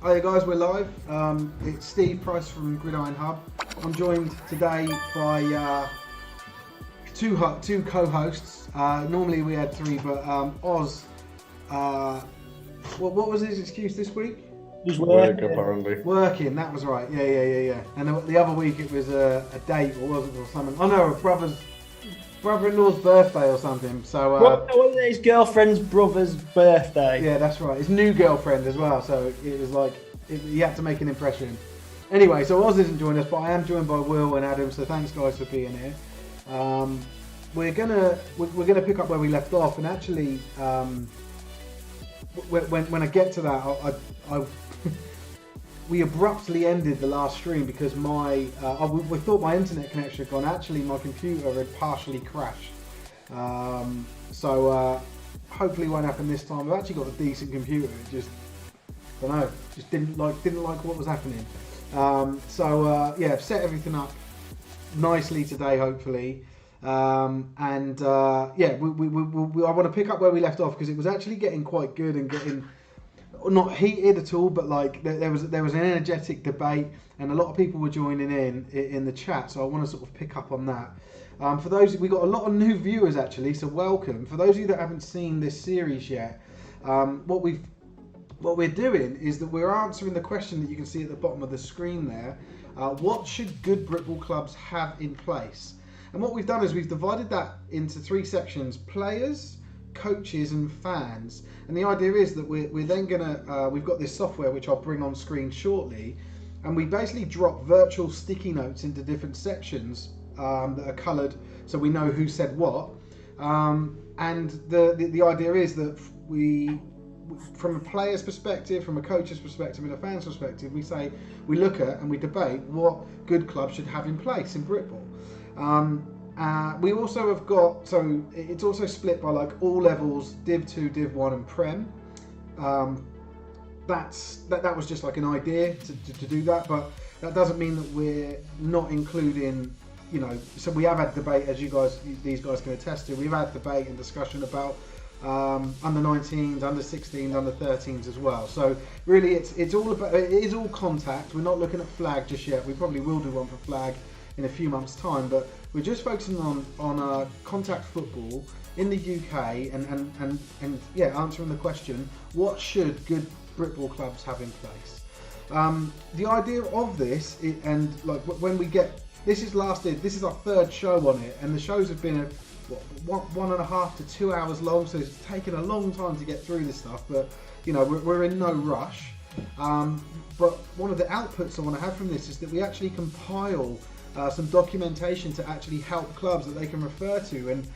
Hiya guys, we're live. It's Steve Price from Gridiron Hub. I'm joined today by two co-hosts. Normally we had three, but Oz, what was his excuse this week? Just work, apparently. Working, that was right. Yeah. And the other week it was a date, or was it, or something? Oh no, a brother-in-law's birthday or something. So wasn't it his girlfriend's brother's birthday? Yeah, that's right. His new girlfriend as well. So it was like he had to make an impression. Anyway, so Oz isn't joining us, but I am joined by Will and Adam. So thanks guys for being here. We're gonna pick up where we left off, and actually, when I get to that, I we abruptly ended the last stream because we thought my internet connection had gone. Actually, my computer had partially crashed. So hopefully it won't happen this time. I've actually got a decent computer. It just didn't like what was happening. Yeah, I've set everything up nicely today, hopefully. I want to pick up where we left off because it was actually getting quite good and getting not heated at all, but like there was an energetic debate and a lot of people were joining in the chat. So I want to sort of pick up on that. For those, we got a lot of new viewers actually, so welcome. For those of you that haven't seen this series yet, what we're doing is that we're answering the question that you can see at the bottom of the screen there. What should good Britball clubs have in place? And what we've done is we've divided that into three sections: players, coaches and fans. And the idea is that we're then gonna we've got this software which I'll bring on screen shortly, and we basically drop virtual sticky notes into different sections that are coloured so we know who said what. And the idea is that we, from a player's perspective, from a coach's perspective and a fan's perspective, we look at and we debate what good clubs should have in place in Britball. We also have got, so it's also split by like all levels: Div 2, Div 1 and Prem. That was just like an idea to do that, but that doesn't mean that we're not including, so we have had debate, as these guys can attest to. We've had debate and discussion about under 19s, under 16s, under 13s as well. So really it is all contact. We're not looking at flag just yet. We probably will do one for flag in a few months' time, but we're just focusing on contact football in the UK and answering the question: what should good Britball clubs have in place? The idea of this, when we get this is our third show on it, and the shows have been 1.5 to 2 hours long, so it's taken a long time to get through this stuff. But we're in no rush. But one of the outputs I want to have from this is that we actually compile some documentation to actually help clubs that they can refer to, and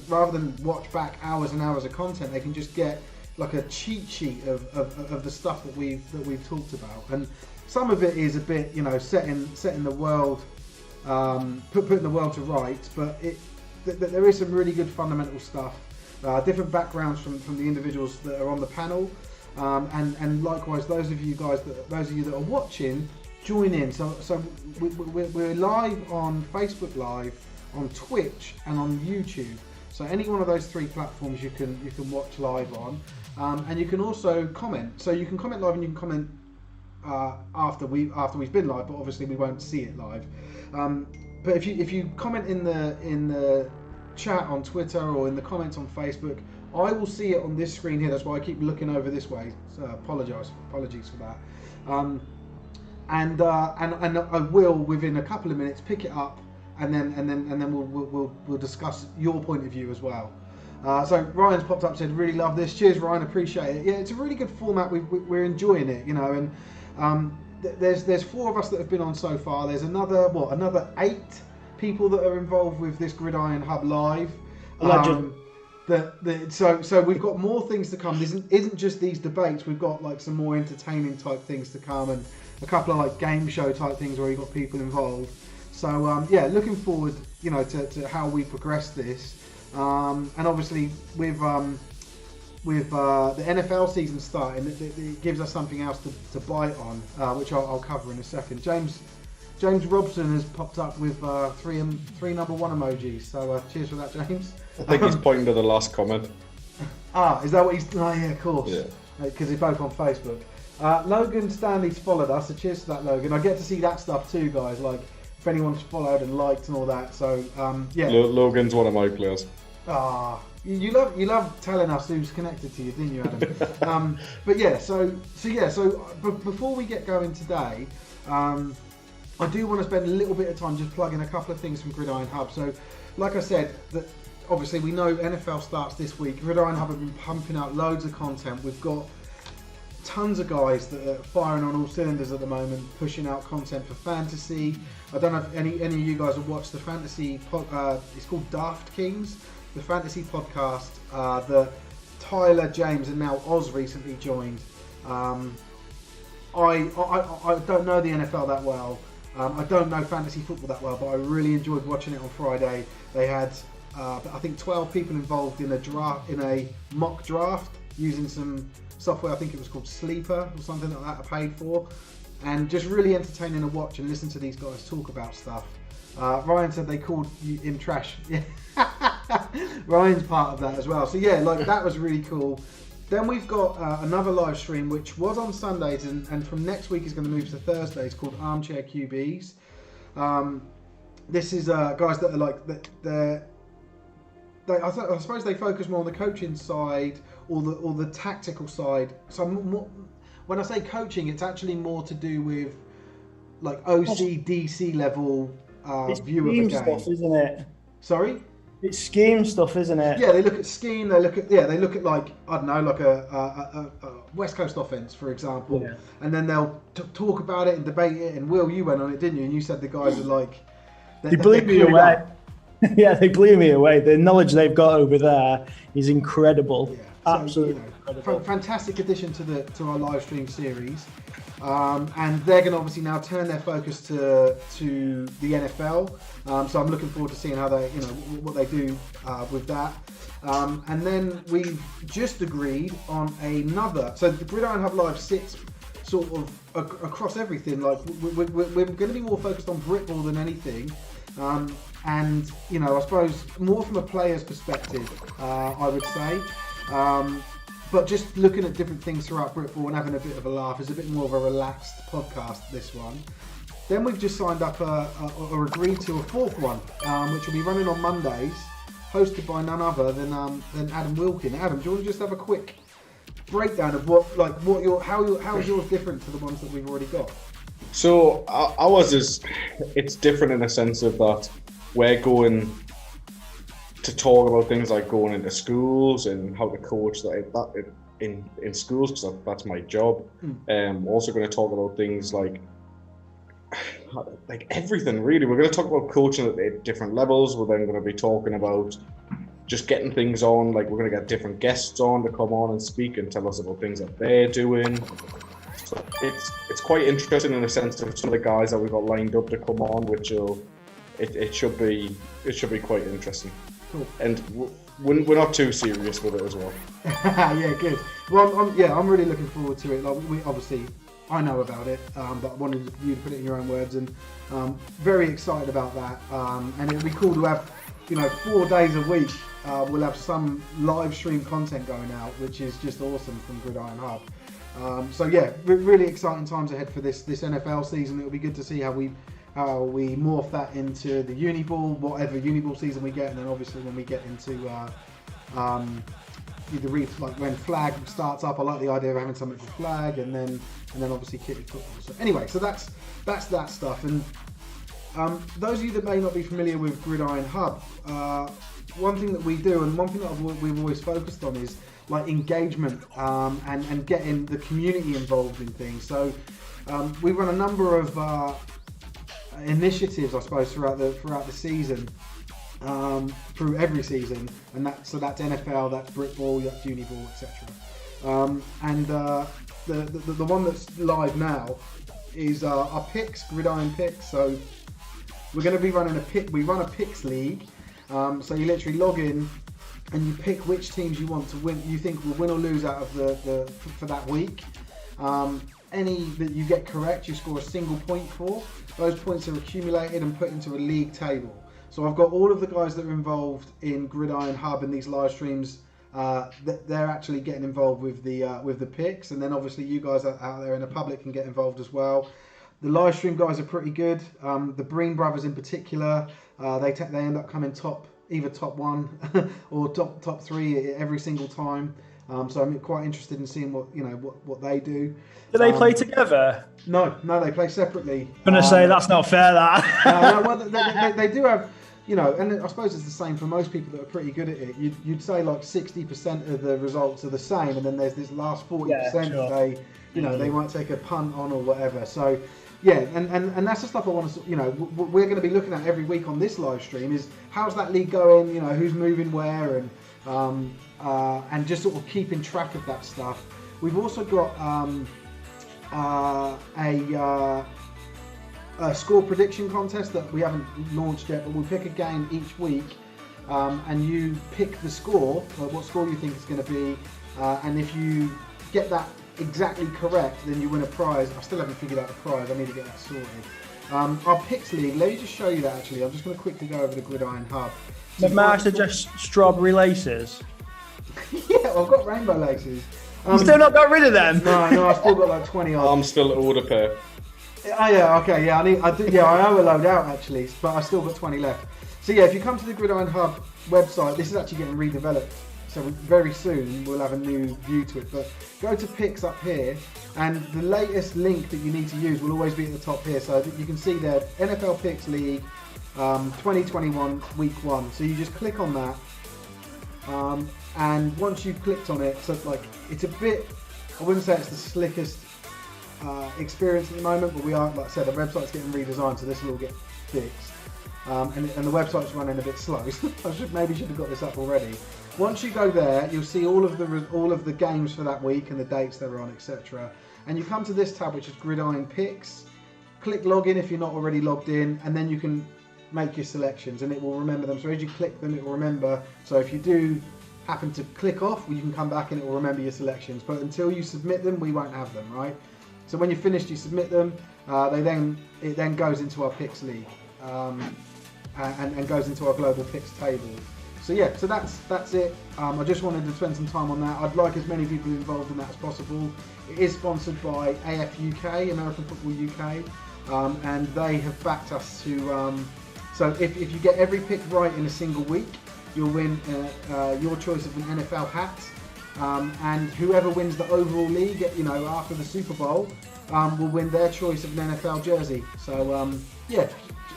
rather than watch back hours and hours of content, they can just get like a cheat sheet of the stuff that we've talked about. And some of it is a bit setting the world, putting the world to rights, but there is some really good fundamental stuff, different backgrounds from the individuals that are on the panel, and likewise those of you that are watching, join in. So we're live on Facebook Live, on Twitch and on YouTube. So any one of those three platforms you can watch live on, and you can also comment. So you can comment live and you can comment after we've been live, but obviously we won't see it live. But if you comment in the chat on Twitter or in the comments on Facebook, I will see it on this screen here. That's why I keep looking over this way. So apologies for that. And I will, within a couple of minutes, pick it up, and then we'll discuss your point of view as well. So Ryan's popped up, said really love this. Cheers, Ryan, appreciate it. Yeah, it's a really good format. We're enjoying it, and there's 4 of us that have been on so far. There's another 8 people that are involved with this Gridiron Hub live. So we've got more things to come. This isn't just these debates. We've got like some more entertaining type things to come, and a couple of like game show type things where you've got people involved. So looking forward, to how we progress this. And obviously with the NFL season starting, it gives us something else to bite on, which I'll cover in a second. James Robson has popped up with three number 1 emojis. So cheers for that, James. I think he's pointing to the last comment. Is that what he's? Oh yeah, of course. Yeah. Because they're both on Facebook. Logan Stanley's followed us, so cheers to that, Logan. I get to see that stuff too, guys. Like if anyone's followed and liked and all that. So yeah. Logan's one of my players. You love telling us who's connected to you, didn't you, Adam? But yeah, so before we get going today, I do want to spend a little bit of time just plugging a couple of things from Gridiron Hub. So, like I said, that obviously we know NFL starts this week. Gridiron Hub have been pumping out loads of content. We've got tons of guys that are firing on all cylinders at the moment, pushing out content for fantasy. I don't know if any of you guys have watched the fantasy. It's called Daft Kings, the fantasy podcast that Tyler, James, and now Oz recently joined. I don't know the NFL that well. I don't know fantasy football that well, but I really enjoyed watching it on Friday. They had, I think, 12 people involved in a mock draft using some software. I think it was called Sleeper or something like that. I paid for, and just really entertaining to watch and listen to these guys talk about stuff. Ryan said they called him trash. Ryan's part of that as well. So yeah, like that was really cool. Then we've got another live stream which was on Sundays and from next week is going to move to Thursdays, called Armchair QBs. This is guys that are like I suppose they focus more on the coaching side or the tactical side. So when I say coaching, it's actually more to do with like OC, DC level view of the game. Stuff, isn't it? Sorry? It's scheme stuff, isn't it? Yeah, they look at scheme. They look at like, I don't know, like a West Coast offense, for example, and then they'll talk about it and debate it. And Will, you went on it, didn't you? And you said the guys are like, they blew me away. Yeah, they blew me away. The knowledge they've got over there is incredible. Yeah. Absolutely, incredible. Fantastic addition to our live stream series. And they're going to obviously now turn their focus to the NFL. So I'm looking forward to seeing how they, what they do with that. And then we've just agreed on another. So the Gridiron Hub Live sits sort of across everything. Like we're going to be more focused on Britball than anything. And I suppose more from a player's perspective, I would say. But just looking at different things throughout Britball and having a bit of a laugh is a bit more of a relaxed podcast, this one. Then we've just signed up or agreed to a fourth one, which will be running on Mondays, hosted by none other than Adam Wilkin. Adam, do you want to just have a quick breakdown of how is yours different to the ones that we've already got? So ours it's different in the sense of that we're going to talk about things like going into schools and how to coach that in schools, because that's my job. Also going to talk about things like everything really. We're going to talk about coaching at different levels. We're then going to be talking about just getting things on. Like we're going to get different guests on to come on and speak and tell us about things that they're doing. So it's quite interesting in the sense of some of the guys that we've got lined up to come on, which it should be quite interesting. Cool. And we're not too serious with it as well. Yeah, good. Well, I'm really looking forward to it. Like we obviously, I know about it, but I wanted you to put it in your own words, and very excited about that. And it'll be cool to have, 4 days a week. We'll have some live stream content going out, which is just awesome from Gridiron Hub. So yeah, really exciting times ahead for this NFL season. It'll be good to see how we morph that into the Uniball, whatever Uniball season we get, and then obviously when we get into like when flag starts up. I like the idea of having something for flag, and then obviously kiddie football. So anyway, so that's that stuff. And those of you that may not be familiar with Gridiron Hub, one thing that we do, and one thing that we've always focused on, is like engagement and getting the community involved in things. So we run a number of initiatives, I suppose, throughout the season, through every season, and that's NFL, that's Britball, that's Uniball, etc. And the one that's live now is our picks, Gridiron picks. So we're going to be running we run a picks league. So you literally log in and you pick which teams you want to win, you think will win or lose out of for that week. Any that you get correct, you score a single point for. Those points are accumulated and put into a league table. So I've got all of the guys that are involved in Gridiron Hub and these live streams they're actually getting involved with the picks, and then obviously you guys out there in the public can get involved as well. The live stream guys are pretty good. The Breen brothers in particular, they end up coming either top one or top three every single time. So I'm quite interested in seeing what they do. Do they play together? No, they play separately. I'm gonna say that's not fair. That well, they do have, and I suppose it's the same for most people that are pretty good at it. You'd say like 60% of the results are the same, and then there's this last 40% that they might take a punt on or whatever. So yeah, and that's the stuff I want to, we're going to be looking at every week on this live stream is how's that league going, who's moving where, and just sort of keeping track of that stuff. We've also got a score prediction contest that we haven't launched yet, but we'll pick a game each week, and you pick the score, what score you think it's going to be, and if you get that exactly correct, then you win a prize. I still haven't figured out the prize. I need to get that sorted. Our picks league. Let me just show you that. Actually, I'm just going to quickly go over the Gridiron Hub. May I suggest strawberry laces? Yeah, I've got rainbow laces. You still not got rid of them? No, I've still got like 20 odd. I'm still at order pair. Oh yeah, okay, yeah. I owe a load out actually, but I still got 20 left. So yeah, if you come to the Gridiron Hub website, this is actually getting redeveloped. So very soon we'll have a new view to it. But go to picks up here, and the latest link that you need to use will always be at the top here. So you can see there, NFL Picks League 2021 Week 1. So you just click on that, and once you've clicked on it, so like it's a bit, I wouldn't say it's the slickest experience at the moment, but we are, like I said, the website's getting redesigned, so this will all get fixed. And the website's running a bit slow. So I maybe should have got this up already. Once you go there, you'll see all of the games for that week and the dates they're on, etc. And you come to this tab, which is Gridiron Picks. Click login if you're not already logged in, and then you can make your selections, and it will remember them. So as you click them, it will remember. So if you do happen to click off, well, you can come back and it will remember your selections. But until you submit them, we won't have them, right? So when you're finished, you submit them. It then goes into our Picks League and goes into our global picks table. So yeah, so that's it. I just wanted to spend some time on that. I'd like as many people involved in that as possible. It is sponsored by AF UK, American Football UK, and they have backed us to. So if you get every pick right in a single week, you'll win your choice of an NFL hat, and whoever wins the overall league, after the Super Bowl, will win their choice of an NFL jersey. So yeah,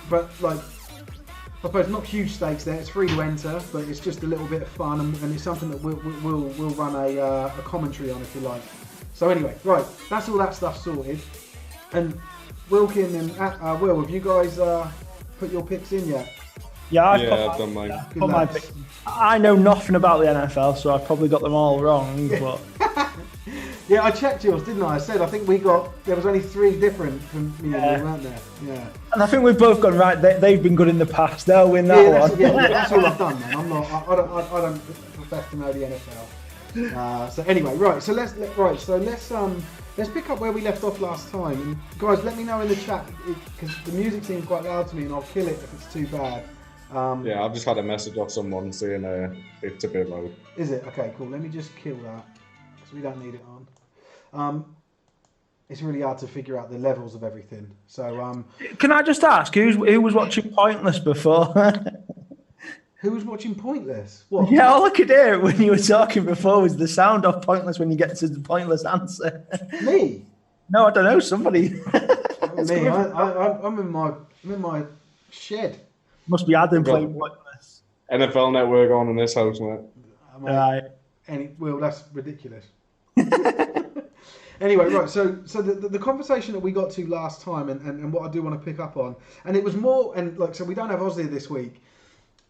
but like, I suppose not huge stakes there. It's free to enter, but it's just a little bit of fun, and it's something that we'll run a commentary on if you like. So anyway, right, that's all that stuff sorted. And Wilkin and Will, have you guys put your picks in yet? Yeah, I've done mine. Put my picks. I know nothing about the NFL, so I've probably got them all wrong. But yeah, I checked yours, didn't I? I said I think there was only 3 differ't from me and you, weren't there? Yeah. And I think we've both gone right. They've been good in the past. They'll win that one. That's all I've done, man. I don't profess to know the NFL. So anyway, right. So let's pick up where we left off last time. And guys, let me know in the chat because the music seems quite loud to me, and I'll kill it if it's too bad. Yeah, I've just had a message off someone saying it's a bit loud. Is it? Okay, cool. Let me just kill that because we don't need it on. It's really hard to figure out the levels of everything. So, can I just ask who was watching Pointless before? Who was watching Pointless? What? Yeah, all I could hear when you were talking before was the sound of Pointless when you get to the pointless answer. Me? No, I don't know. Somebody. Me. I'm in my shed. Must be Adam playing Pointless. NFL Network on in this house, mate. Right. Well, that's ridiculous. Anyway, right. So the conversation that we got to last time, and what I do want to pick up on, and it was more, and like, so we don't have Oz here this week,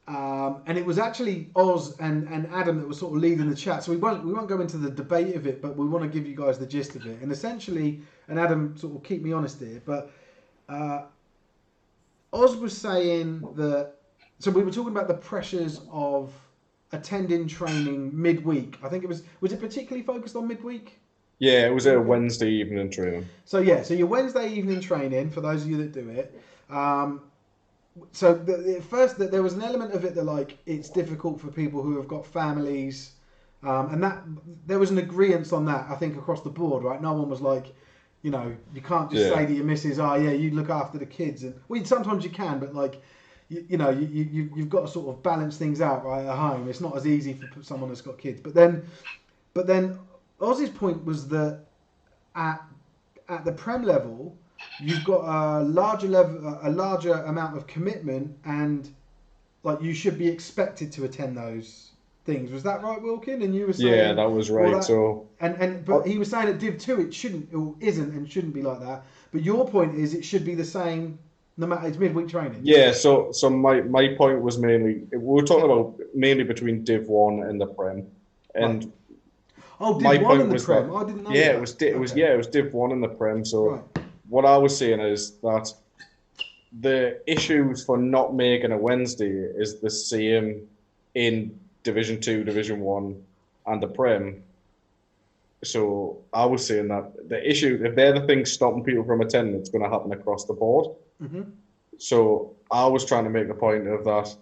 and it was actually Oz and Adam that was sort of leading the chat. So we won't go into the debate of it, but we want to give you guys the gist of it. And essentially, and Adam sort of keep me honest here, but Oz was saying that. So we were talking about the pressures of attending training midweek. I think it was it particularly focused on midweek? Yeah, it was a Wednesday evening training. So yeah, so your Wednesday evening training, for those of you that do it. So at first, there was an element of it that like it's difficult for people who have got families And that there was an agreement on that, I think, across the board, right? No one was like, you know, you can't just say to your missus, "Oh yeah, you look after the kids." And well, sometimes you can, but like, you've got to sort of balance things out right at home. It's not as easy for someone that's got kids. But then Ozzy's point was that at the Prem level, you've got a larger amount of commitment, and like you should be expected to attend those things. Was that right, Wilkin? And you were saying that was right. But he was saying at Div 2 it shouldn't or isn't and shouldn't be like that. But your point is it should be the same no matter it's midweek training. Yeah, so my point was mainly we were talking about mainly between Div 1 and the Prem. And right. Oh, Div 1 and the Prem. I didn't know that. It was Div 1 and the Prem. So what I was saying is that the issues for not making a Wednesday is the same in Division 2, Division 1 and the Prem. So I was saying that the issue, if they're the things stopping people from attending, it's going to happen across the board. Mm-hmm. So I was trying to make the point of that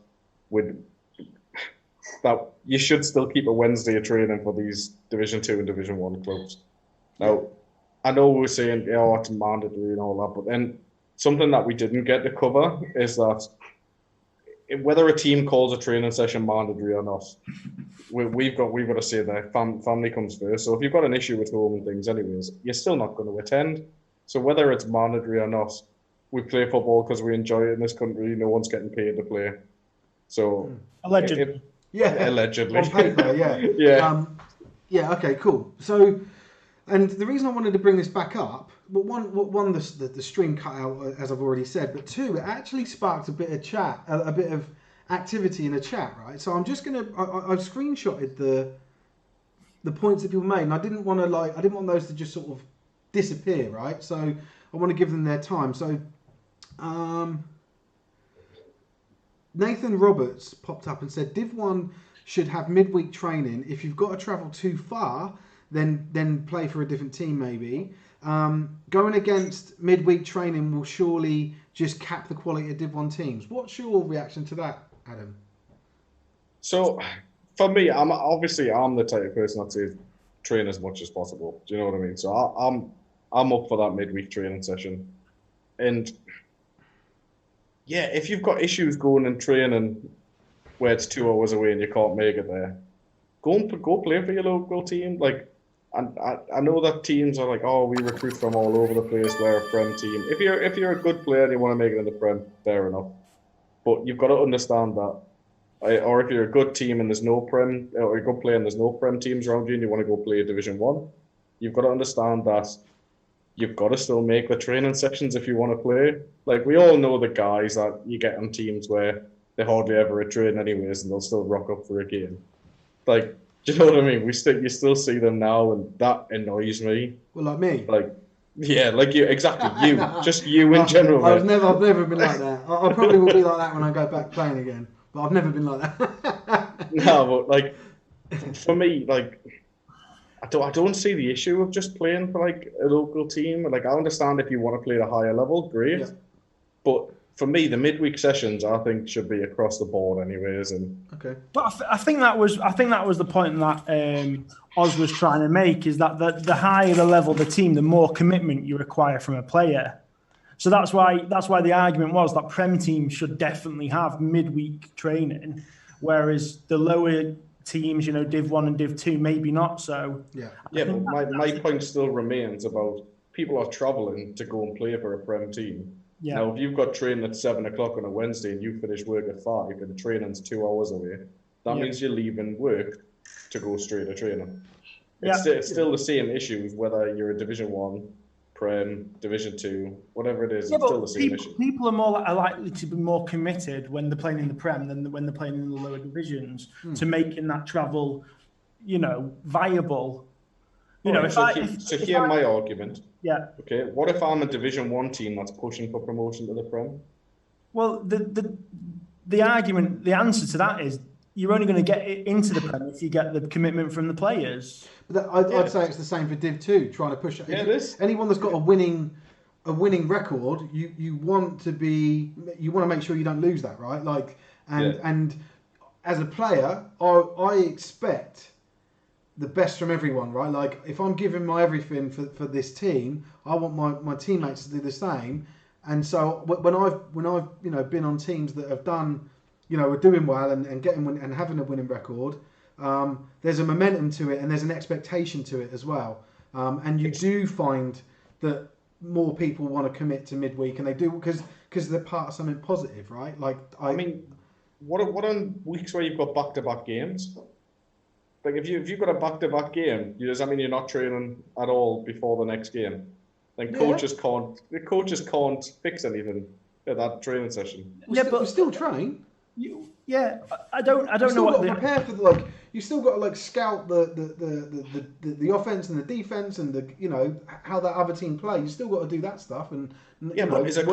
that you should still keep a Wednesday of training for these Division 2 and Division 1 clubs. Now, I know we were saying, it's mandatory and all that, but then something that we didn't get to cover is that whether a team calls a training session mandatory or not, we've got to say that family comes first. So if you've got an issue with home and things anyways, you're still not going to attend. So whether it's mandatory or not, we play football because we enjoy it in this country. No one's getting paid to play. So allegedly. Allegedly. On paper, yeah. Okay, cool. So, and the reason I wanted to bring this back up, but one, the stream cut out, as I've already said, but two, it actually sparked a bit of chat, a bit of activity in the chat, right? So I'm just gonna, I've screenshotted the points that people made, and I didn't want those to just sort of disappear, right? So I want to give them their time. So, Nathan Roberts popped up and said, Div 1 should have midweek training. If you've got to travel too far, then play for a different team maybe. Going against midweek training will surely just cap the quality of Div 1 teams. What's your reaction to that, Adam? So, for me, I'm the type of person that says train as much as possible. Do you know what I mean? So I'm up for that midweek training session. And yeah, if you've got issues going and training where it's 2 hours away and you can't make it there, go play for your local team. Like, and I know that teams are like, oh, we recruit from all over the place. We're a Prem team. If you're a good player and you want to make it in the Prem, fair enough. But you've got to understand that, or if you're a good team and there's no Prem, or you're a good player and there's no Prem teams around you and you want to go play Division 1, you've got to understand that you've got to still make the training sessions if you want to play. Like, we all know the guys that you get on teams where they hardly ever a train anyways and they'll still rock up for a game. Like, do you know what I mean? You still see them now, and that annoys me. Well, like me. Like, yeah, like you, exactly. You, just you in general. I've never been like that. I probably will be like that when I go back playing again. But I've never been like that. No, but like, for me, like, I don't see the issue of just playing for like a local team. Like, I understand if you want to play at a higher level, great. Yeah. But for me, the midweek sessions, I think, should be across the board, anyways. And okay, but I think that was the point that Oz was trying to make, is that the higher the level the team, the more commitment you require from a player. So that's why the argument was that Prem teams should definitely have midweek training, whereas the lower teams, Div 1 and Div 2, maybe not so. Yeah. But my point still remains about people are travelling to go and play for a Prem team. Yeah. Now, if you've got training at 7 o'clock on a Wednesday and you finish work at 5 and the training's 2 hours away, that means you're leaving work to go straight to training. It's still the same issues, whether you're a Division 1, Prem, Division 2, whatever it is, it's still the same issue. People are likely to be more committed when they're playing in the Prem than when they're playing in the lower divisions to making that travel, viable. Hear my argument. Yeah. Okay. What if I'm a Division 1 team that's pushing for promotion to the Prem? Well, the argument, the answer to that is you're only going to get into the Prem if you get the commitment from the players. But I'd say it's the same for Div 2, trying to push it. Yeah, it is. Anyone that's got a winning record, you want to make sure you don't lose that, right? Like, and as a player, I expect the best from everyone, right? Like if I'm giving my everything for this team, I want my teammates to do the same. And so when I've been on teams that have done, are doing well and getting and having a winning record, there's a momentum to it and there's an expectation to it as well. And you do find that more people want to commit to midweek, and they do because they're part of something positive, right? Like I mean, what on weeks where you've got back-to-back games? Like if you've got a back-to-back game, does that mean you're not training at all before the next game? Then coaches can't fix anything at that training session. But we still train. I don't know what to prepare for you still got to scout the offense and the defense and how that other team plays. You still got to do that stuff but as a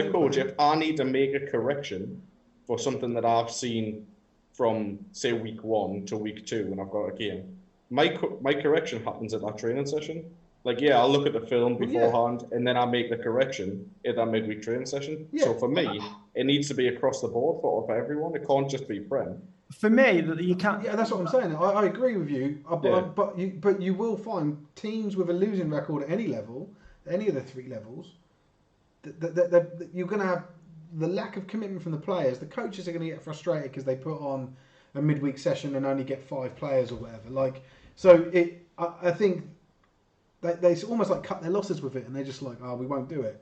coach, if I need to make a correction for something that I've seen from say week 1 to week 2 when I've got a game, my correction happens at that training session. I'll look at the film beforehand and then I make the correction at that midweek training session. Yeah. So for me, it needs to be across the board for everyone. It can't just be Prem. For me, that you can't. Yeah, that's what I'm saying. I agree with you. But you will find teams with a losing record at any level, any of the 3 levels, that you're going to have the lack of commitment from the players. The coaches are going to get frustrated because they put on a midweek session and only get 5 players or whatever. I think they almost cut their losses with it, and they're just we won't do it.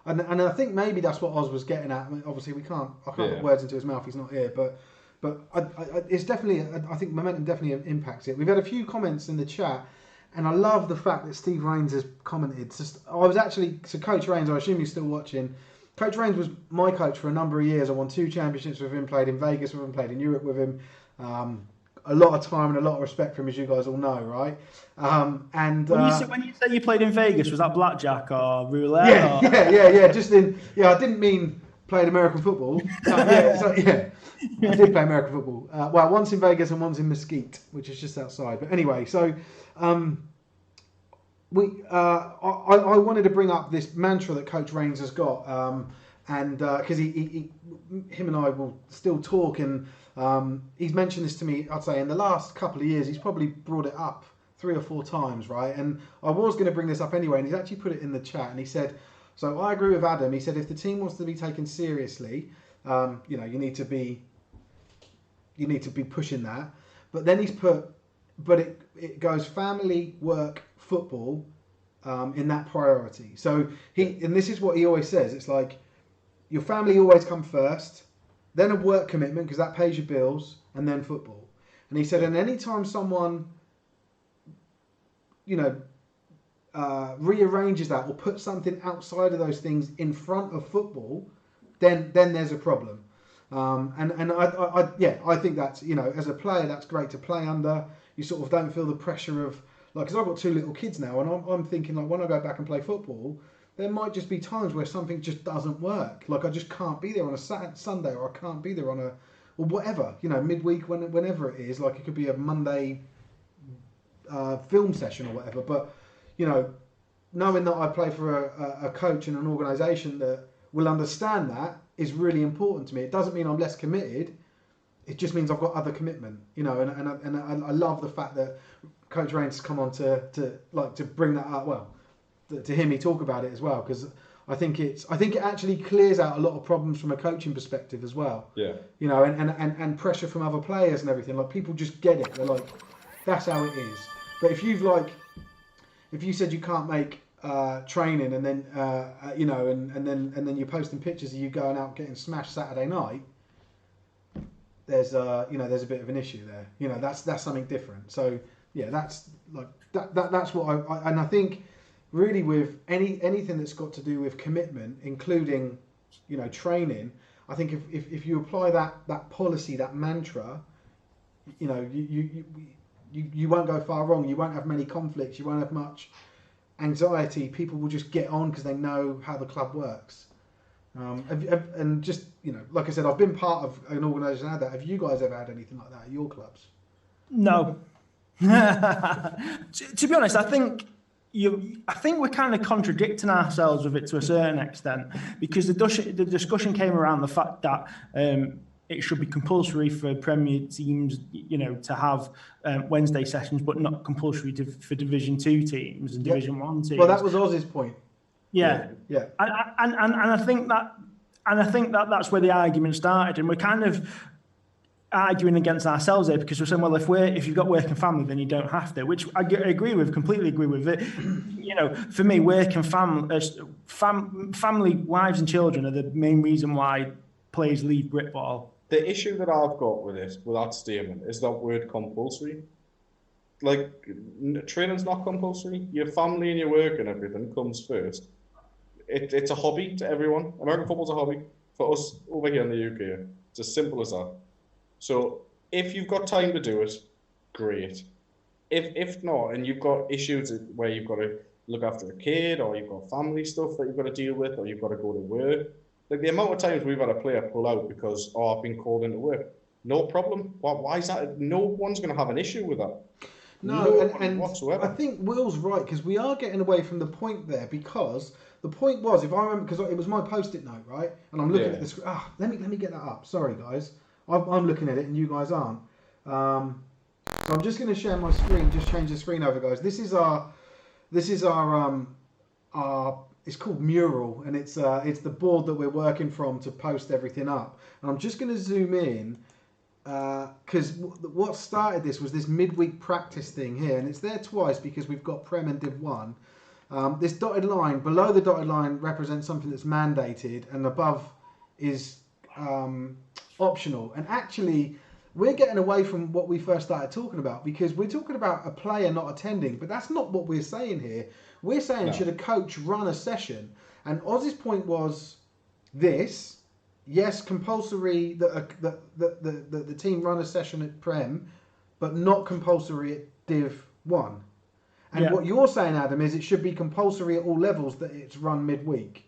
And I think maybe that's what Oz was getting at. I mean, obviously I can't put words into his mouth. He's not here, but it's definitely. I think momentum definitely impacts it. We've had a few comments in the chat, and I love the fact that Steve Rains has commented. Coach Rains, I assume he's still watching. Coach Rains was my coach for a number of years. I won 2 championships with him, played in Vegas with him, played in Europe with him. A lot of time and a lot of respect for him, as you guys all know, right? When you say you played in Vegas, was that blackjack or roulette? Yeah. I didn't mean playing American football. I did play American football. Once in Vegas and once in Mesquite, which is just outside. But anyway, I wanted to bring up this mantra that Coach Rains has got, and because him and I will still talk, and he's mentioned this to me. I'd say in the last couple of years, he's probably brought it up 3 or 4 times, right? And I was going to bring this up anyway, and he's actually put it in the chat, and he said, so I agree with Adam. He said if the team wants to be taken seriously, you need to be pushing that. But then he's put, but it goes family, work, football in that priority. So and this is what he always says. It's your family always come first, then a work commitment because that pays your bills, and then football. And he said, and anytime someone rearranges that or puts something outside of those things in front of football, then there's a problem. I think that's, as a player, that's great to play under. You sort of don't feel the pressure of, because I've got 2 little kids now, and I'm thinking when I go back and play football, there might just be times where something just doesn't work. I just can't be there on a Sunday, or I can't be there on or whatever, midweek, whenever it is. It could be a Monday film session or whatever. But, knowing that I play for a coach and an organisation that will understand that is really important to me. It doesn't mean I'm less committed. It just means I've got other commitment, and I love the fact that Coach Rains has come on to bring that up. Well, to hear me talk about it as well, because I think it actually clears out a lot of problems from a coaching perspective as well. Yeah. And pressure from other players and everything. People just get it. They're that's how it is. But if you said you can't make training, and then and then you're posting pictures of you going out getting smashed Saturday night, there's a bit of an issue there. That's something different. So yeah, that's that's what I think really with anything that's got to do with commitment, including training. I think if you apply that policy, that mantra, you won't go far wrong. You won't have many conflicts. You won't have much anxiety. People will just get on because they know how the club works. And just, like I said, I've been part of an organisation like that. Have you guys ever had anything like that at your clubs? No. To be honest, I think we're kind of contradicting ourselves with it to a certain extent, because the discussion came around the fact that it should be compulsory for Premier teams, to have Wednesday sessions, but not compulsory for Division 2 teams and Division 1 teams. Well, that was Oz's point. Yeah. And I think that that's where the argument started, and we're kind of arguing against ourselves here because we're saying, well, if you've got work and family, then you don't have to, which I completely agree with it. For me, work and family, wives and children are the main reason why players leave Britball. The issue that I've got with that statement is that word compulsory. Like, training's not compulsory. Your family and your work and everything comes first. It's a hobby to everyone. American football's a hobby. For us over here in the UK, it's as simple as that. So if you've got time to do it, great. If not, and you've got issues where you've got to look after a kid, or you've got family stuff that you've got to deal with, or you've got to go to work, like the amount of times we've had a player pull out because, I've been called into work. No problem. Why is that? No one's going to have an issue with that. No, and whatsoever. I think Will's right, because we are getting away from the point there, because the point was, if I remember, because it was my post-it note, right? And I'm looking at the screen. Let me get that up. Sorry, guys. I'm looking at it and you guys aren't. So I'm just going to share my screen. Just change the screen over, guys. This is our it's called Mural, and it's the board that we're working from to post everything up. And I'm just going to zoom in because what started this was this midweek practice thing here, and it's there twice because we've got Prem and Div 1. This dotted line, below the dotted line, represents something that's mandated, and above is optional. And actually, we're getting away from what we first started talking about, because we're talking about a player not attending, but that's not what we're saying here. We're saying, should a coach run a session? And Oz's point was this: yes, compulsory that the team run a session at Prem, but not compulsory at Div 1. And what you're saying, Adam, is it should be compulsory at all levels that it's run midweek.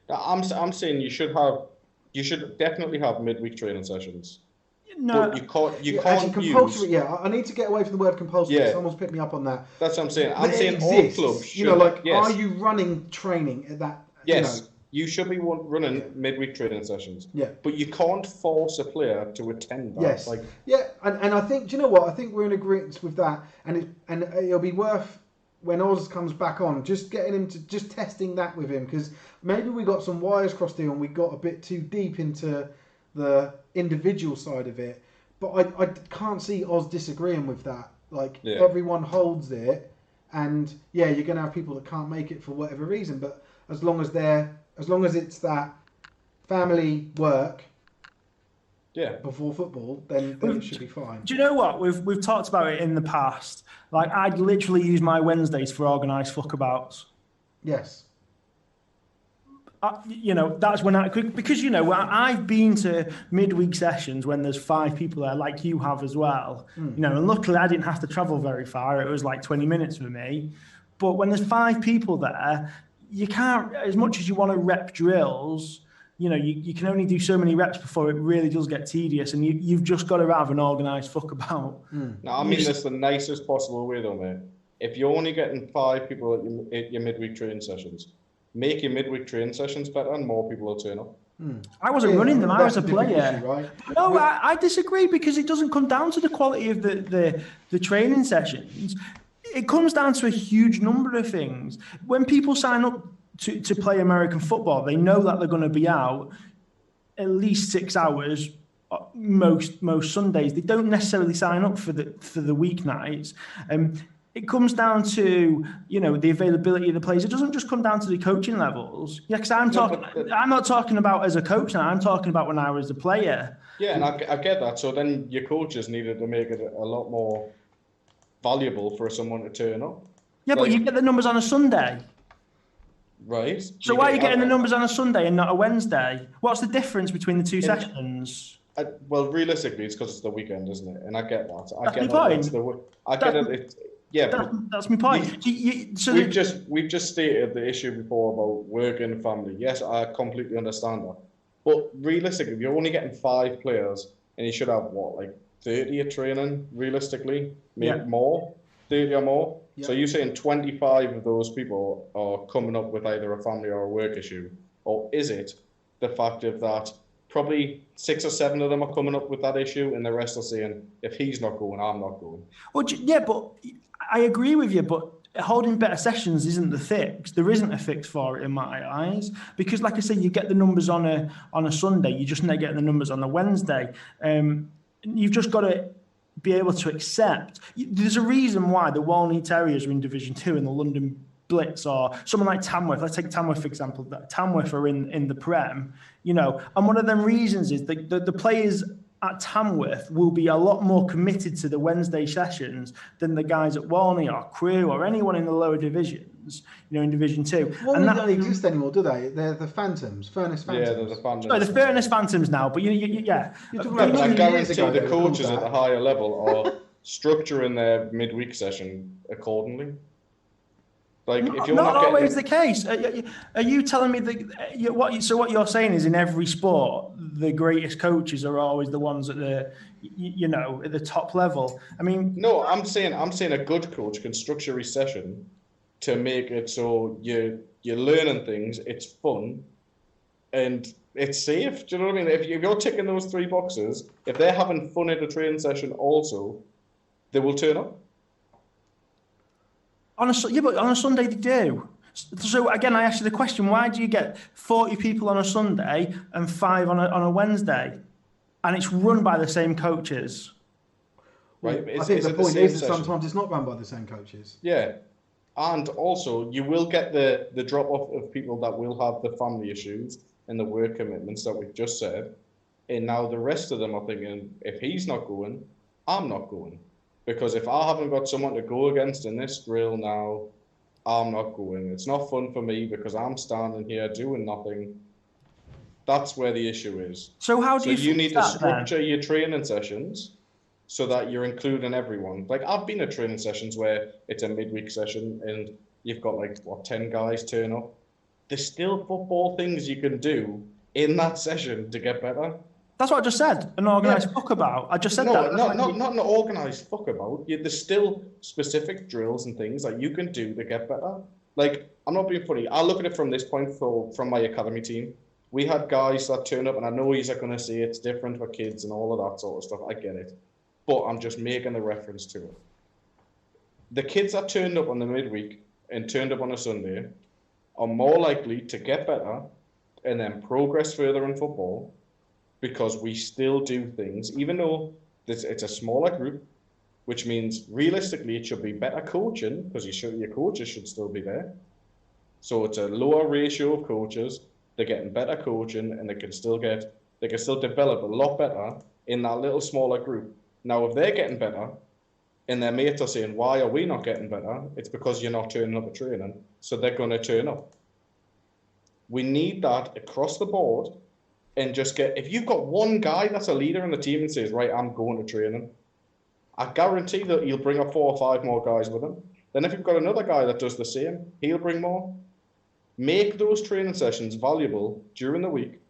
I'm saying you should definitely have midweek training sessions. No, but you can't actually, compulsory. use. I need to get away from the word compulsory. Yeah. Someone's picked me up on that. That's what I'm saying. But I'm saying exists. all clubs should. Yes. Are you running training at that? Yes, you should be running midweek training sessions. Yeah. But you can't force a player to attend that. Yes. And I think, do you know what? I think we're in agreement with that, and it'll be worth, when Oz comes back on, just getting him to just testing that with him, because maybe we got some wires crossed here and we got a bit too deep into the individual side of it. But I can't see Oz disagreeing with that. Everyone holds it, and you're going to have people that can't make it for whatever reason. But as long as it's that family work, before football, then it should be fine. Do you know what? We've talked about it in the past. Like, I'd literally use my Wednesdays for organised fuckabouts. Yes. That's when because I've been to midweek sessions when there's 5 people there, like you have as well. And luckily I didn't have to travel very far. It was like 20 minutes for me. But when there's 5 people there, you can't, as much as you want to rep drills, you can only do so many reps before it really does get tedious, and you've just got to have an organised fuckabout. No, I mean that's the nicest possible way, though, mate. If you're only getting 5 people at your midweek training sessions, make your midweek training sessions better, and more people will turn up. I wasn't running them. I was a player. Issue, right? No, I disagree, because it doesn't come down to the quality of the training sessions. It comes down to a huge number of things. When people sign up to play American football, they know that they're going to be out at least 6 hours most Sundays. They don't necessarily sign up for the weeknights. It comes down to the availability of the players. It doesn't just come down to the coaching levels. Yeah, because I'm not talking about as a coach now. I'm talking about when I was a player. Yeah, and I get that. So then your coaches needed to make it a lot more valuable for someone to turn up. Yeah, but you get the numbers on a Sunday. Right. So why are you getting the numbers on a Sunday and not a Wednesday? What's the difference between the 2 sessions? Well, realistically, it's because it's the weekend, isn't it? And I get that. That's my point. We've just stated the issue before about work and family. Yes, I completely understand that. But realistically, if you're only getting 5 players, and you should have 30 at training, realistically, maybe more, 30 or more. Yeah. So you're saying 25 of those people are coming up with either a family or a work issue, or is it the fact of that probably 6 or 7 of them are coming up with that issue, and the rest are saying, if he's not going, I'm not going. Well, yeah, but I agree with you, but holding better sessions isn't the fix. There isn't a fix for it in my eyes, because, like I say, you get the numbers on a Sunday, you just not getting the numbers on a Wednesday. You've just got to be able to accept. There's a reason why the Walney Terriers are in Division 2 and the London Blitz, or someone like Tamworth. Let's take Tamworth, for example. Tamworth are in the Prem, and one of them reasons is the players at Tamworth will be a lot more committed to the Wednesday sessions than the guys at Walney or Crewe or anyone in the lower divisions, in Division 2. Walney don't exist anymore, do they? They're the Phantoms, Furnace Phantoms. Yeah, they're the Phantoms. Sorry, the Furnace Phantoms now, but yeah. You're talking about I guarantee the the coaches at the higher level are structuring their midweek session accordingly. Like, if you're not always getting... the case. Are you telling me that what you're saying is in every sport the greatest coaches are always the ones at the at the top level? I mean, no, I'm saying a good coach can structure his session to make it so you're learning things, it's fun, and it's safe. Do you know what I mean? If you're ticking those 3 boxes, if they're having fun at a training session also, they will turn up. But on a Sunday they do. So again, I ask you the question: why do you get 40 people on a Sunday and 5 on a Wednesday, and it's run by the same coaches? Right. I think the point is that sometimes it's not run by the same coaches. Yeah, and also you will get the drop off of people that will have the family issues and the work commitments that we've just said, and now the rest of them are thinking, if he's not going, I'm not going. Because if I haven't got someone to go against in this drill now, I'm not going. It's not fun for me because I'm standing here doing nothing. That's where the issue is. So how do you need to structure your training sessions so that you're including everyone. Like, I've been at training sessions where it's a midweek session and you've got 10 guys turn up. There's still football things you can do in that session to get better. That's what I just said. An organised fuck about. I just said that. Not an organised fuck about. There's still specific drills and things that you can do to get better. Like, I'm not being funny. I look at it from this point from my academy team. We had guys that turned up, and I know he's going to say it's different for kids and all of that sort of stuff. I get it. But I'm just making a reference to it. The kids that turned up on the midweek and turned up on a Sunday are more likely to get better and then progress further in football, because we still do things, even though it's a smaller group, which means realistically it should be better coaching, because your coaches should still be there. So it's a lower ratio of coaches. They're getting better coaching, and they can still develop a lot better in that little smaller group. Now, if they're getting better, and their mates are saying, "Why are we not getting better?" It's because you're not turning up at training, so they're going to turn up. We need that across the board. And just if you've got one guy that's a leader in the team and says, right, I'm going to training, I guarantee that he'll bring up 4 or 5 more guys with him. Then if you've got another guy that does the same, he'll bring more. Make those training sessions valuable during the week,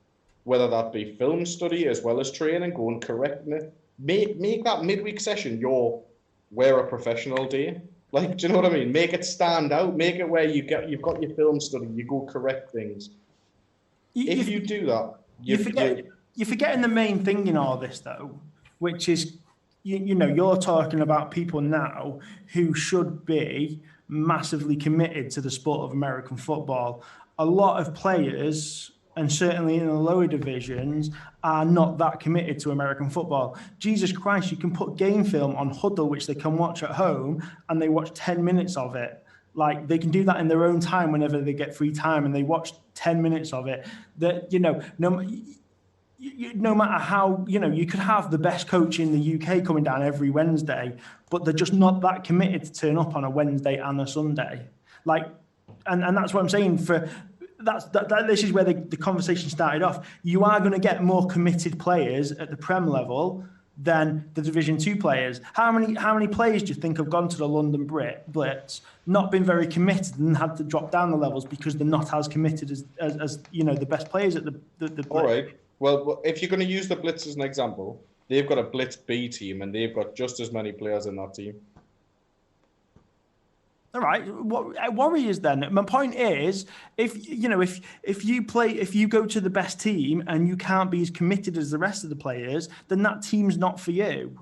whether that be film study as well as training, go and correcting it. Make that midweek session your wear a professional day. Like, do you know what I mean? Make it stand out. Make it where you've got your film study, you go correct things. If you do that, you're forgetting the main thing in all this, though, which is, you're talking about people now who should be massively committed to the sport of American football. A lot of players, and certainly in the lower divisions, are not that committed to American football. Jesus Christ, you can put game film on Huddle, which they can watch at home, and they watch 10 minutes of it. Like, they can do that in their own time whenever they get free time, and they watch 10 minutes of it. That, no matter how, you could have the best coach in the UK coming down every Wednesday, but they're just not that committed to turn up on a Wednesday and a Sunday. Like, and that's what I'm saying. This is where the conversation started off. You are going to get more committed players at the Prem level than the Division 2 players. How many players do you think have gone to the London Blitz, not been very committed, and had to drop down the levels because they're not as committed as the best players at the Blitz? All right. Well, if you're going to use the Blitz as an example, they've got a Blitz B team, and they've got just as many players in that team. All right, what Warriors then? My point is, if you go to the best team and you can't be as committed as the rest of the players, then that team's not for you.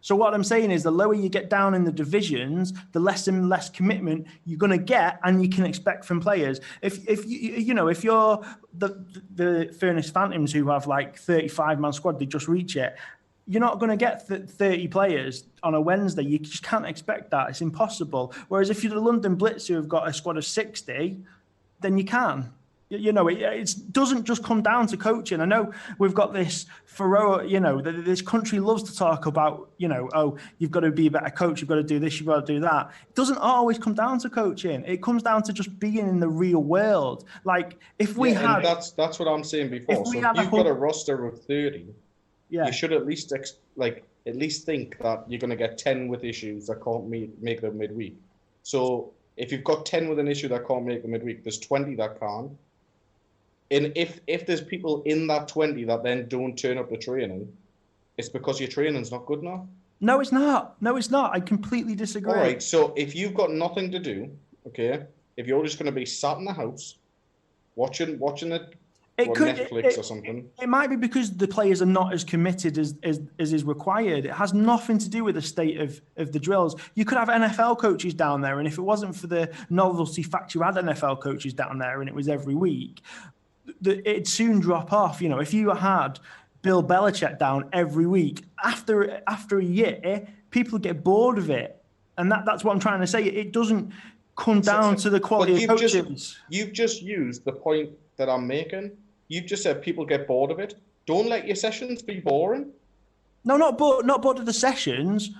So what I'm saying is, the lower you get down in the divisions, the less and less commitment you're going to get, and you can expect from players. If you're the Furnace Phantoms who have like 35-man squad, they just reach it. You're not going to get 30 players on a Wednesday. You just can't expect that. It's impossible. Whereas if you're the London Blitz who have got a squad of 60, then you can. It doesn't just come down to coaching. I know we've got this this country loves to talk about, you've got to be a better coach, you've got to do this, you've got to do that. It doesn't always come down to coaching. It comes down to just being in the real world. Like if we had... And that's what I'm saying before. So if you've got a roster of 30... Yeah. You should at least think that you're going to get 10 with issues that can't make the midweek. So if you've got 10 with an issue that can't make the midweek, there's 20 that can. And if there's people in that 20 that then don't turn up to training, it's because your training's not good enough. No, it's not. I completely disagree. All right. So if you've got nothing to do, okay, if you're just going to be sat in the house watching it. Netflix or something. It might be because the players are not as committed as is required. It has nothing to do with the state of the drills. You could have NFL coaches down there, and if it wasn't for the novelty fact you had NFL coaches down there and it was every week, it'd soon drop off. If you had Bill Belichick down every week, after a year, people get bored of it. And that's what I'm trying to say. It doesn't come down to the quality of coaches. You've just used the point that I'm making. You've just said people get bored of it. Don't let your sessions be boring. No, not bored of the sessions.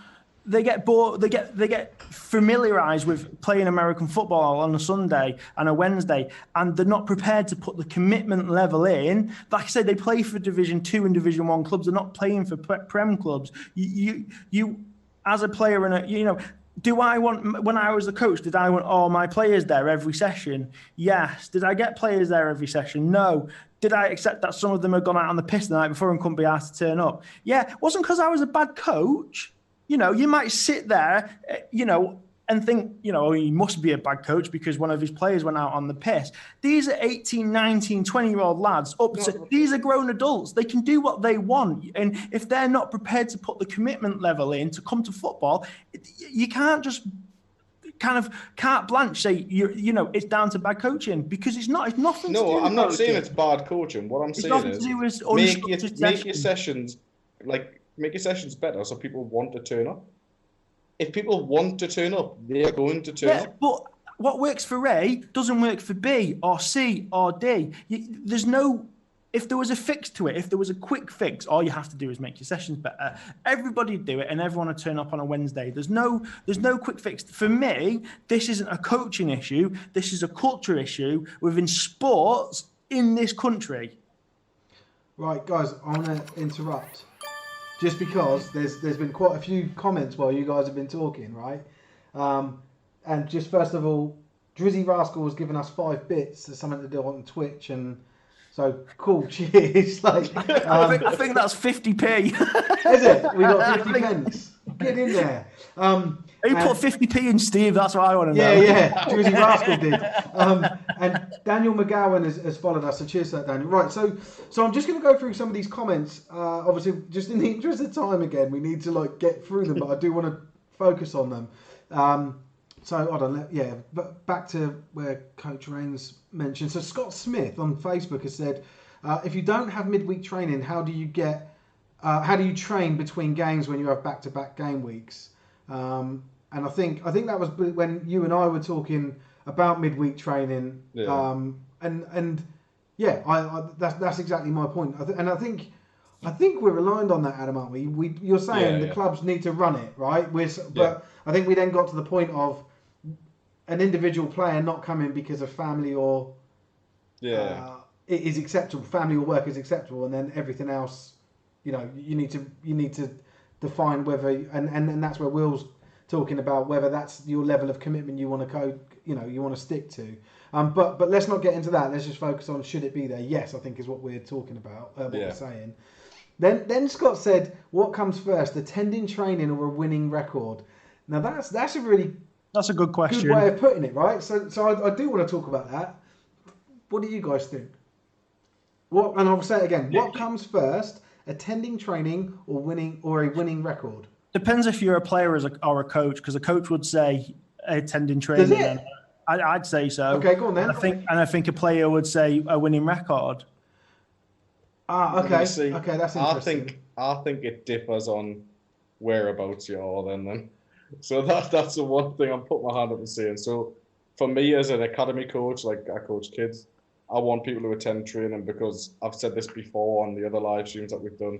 They get bored. They get familiarized with playing American football on a Sunday and a Wednesday, and they're not prepared to put the commitment level in. Like I said, they play for Division 2 and Division 1 clubs. They're not playing for Prem clubs. You as a player do I want, when I was the coach, did I want all my players there every session? Yes. Did I get players there every session? No. Did I accept that some of them had gone out on the piss the night before and couldn't be asked to turn up? Yeah. It wasn't because I was a bad coach. You might sit there, and think, he must be a bad coach because one of his players went out on the piss. These are 18, 19, 20-year-old lads. These are grown adults. They can do what they want. And if they're not prepared to put the commitment level in to come to football, you can't just kind of carte blanche say, it's down to bad coaching, because it's not. It's nothing to do with I'm not saying coaching. It's bad coaching. What I'm saying is make your sessions better so people want to turn up. If people want to turn up, they're going to turn up. But what works for A doesn't work for B or C or D. If there was a fix to it, if there was a quick fix, all you have to do is make your sessions better. Everybody do it, and everyone will turn up on a Wednesday. There's no quick fix. For me, this isn't a coaching issue. This is a culture issue within sports in this country. Right, guys, I want to interrupt. Just because there's been quite a few comments while you guys have been talking, right? And just first of all, Drizzy Rascal has given us 5 bits. There's something to do on Twitch, and so cool. Cheers. I think that's 50p. Is it? We got 50 pence. Get in there. Who put 50p in, Steve? That's what I want to know. Yeah. Drizzy Rascal did. And Daniel McGowan has followed us, so cheers to that, Daniel. Right, so I'm just going to go through some of these comments. Obviously, just in the interest of time again, we need to get through them, but I do want to focus on them. So, hold on, but back to where Coach Rains mentioned. So Scott Smith on Facebook has said, if you don't have midweek training, how do you train between games when you have back-to-back game weeks? And I think that was when you and I were talking about midweek training. Yeah. That's exactly my point. I think we're aligned on that, Adam, aren't we? You're saying the clubs need to run it, right? But I think we then got to the point of an individual player not coming because of family or it is acceptable. Family or work is acceptable, and then everything else, you need to define whether, and that's where Will's talking about whether that's your level of commitment you want to stick to. But let's not get into that. Let's just focus on, should it be there? Yes, I think is what we're talking about. We're saying. Then Scott said, what comes first, attending training or a winning record? Now that's a really That's a good question. Good way of putting it, right? So I do want to talk about that. What do you guys think? What, and I'll say it again. What comes first, attending training or a winning record? Depends if you're a player or a coach, because a coach would say attending training. Does it? I'd say so. Okay, go on then. I think a player would say a winning record. Okay. Okay, that's interesting. I think it differs on whereabouts you are then. So that's the one thing I'm putting my hand up and saying. So for me as an academy coach, like I coach kids, I want people to attend training because I've said this before on the other live streams that we've done.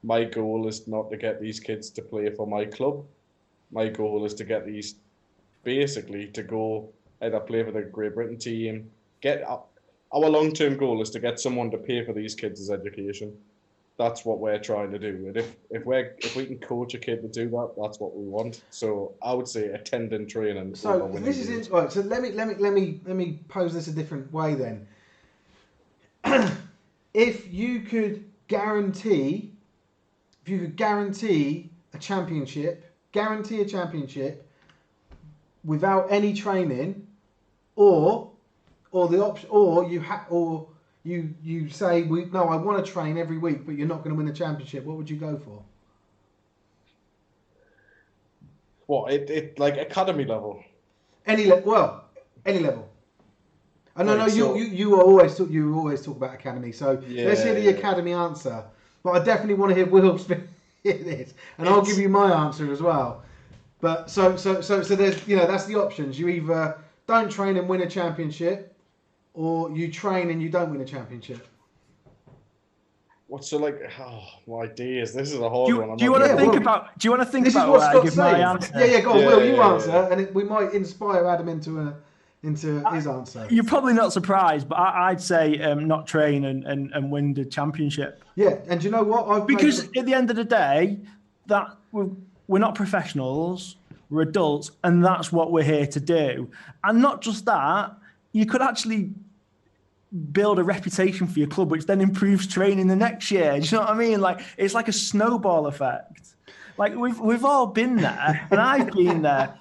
My goal is not to get these kids to play for my club. My goal is to get these basically to go either play for the Great Britain team. Our long-term goal is to get someone to pay for these kids' education. That's what we're trying to do. And if we can coach a kid to do that, that's what we want. So I would say attending training. So this is it. Right, so let me pose this a different way then. If you could guarantee a championship without any training, or the option, or you say I want to train every week, but you're not going to win the championship. What would you go for? What it like academy level? Any level. I know, Right, you always talk about academy. So let's hear the academy answer. But I definitely want to hear Will's hear this, and I'll give you my answer as well. But so there's that's the options. You either don't train and win a championship, or you train and you don't win a championship. What's so like? Oh my days, this is a hard one. Do you want to think about? Do you want to think about what I give my answer? Yeah, go on, Will. You answer, and we might inspire Adam into his answer. You're probably not surprised, but I'd say not train and win the championship. Yeah, and do you know what? Because at the end of the day, that we're not professionals, we're adults, and that's what we're here to do. And not just that, you could actually build a reputation for your club, which then improves training the next year. Do you know what I mean? Like it's like a snowball effect. Like we've all been there, and I've been there.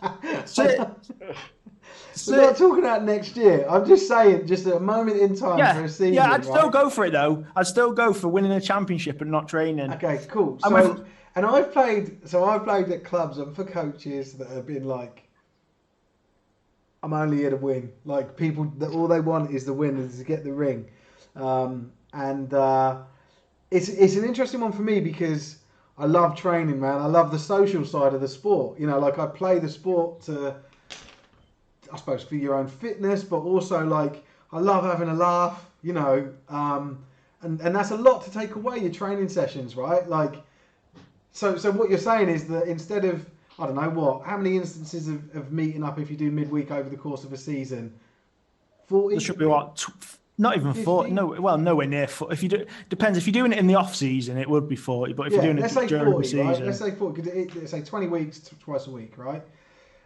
We're not talking about next year. I'm just saying, just a moment in time for a season. Yeah, I'd still go for it though. I'd still go for winning a championship and not training. Okay, cool. So, I've played at clubs and for coaches that have been like, I'm only here to win. Like people that all they want is the win, is to get the ring. It's an interesting one for me because I love training, man. I love the social side of the sport. You know, like I play the sport to, I suppose, for your own fitness, but also like I love having a laugh, you know, and that's a lot to take away your training sessions, right? Like, so what you're saying is that instead of, I don't know how many instances of meeting up if you do midweek over the course of a season? 40? There should be not even 40. No, well, nowhere near 40. If you do, depends. If you're doing it in the off season, it would be 40. But if you're doing it during 40, the season, right? Let's say 40. Let's say 20 weeks, twice a week, right?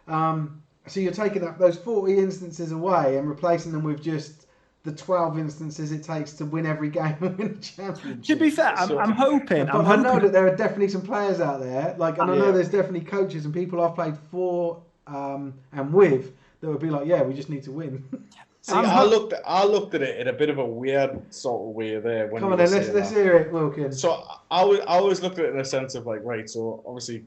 So you're taking up those 40 instances away and replacing them with just the 12 instances it takes to win every game and win a championship. To be fair, I'm hoping. I know that there are definitely some players out there, and I know there's definitely coaches and people I've played for and with that would be like, yeah, we just need to win. See, I looked at it in a bit of a weird sort of way there. Come on then, let's hear it, Wilkin. So I always looked at it in a sense of like, right, so obviously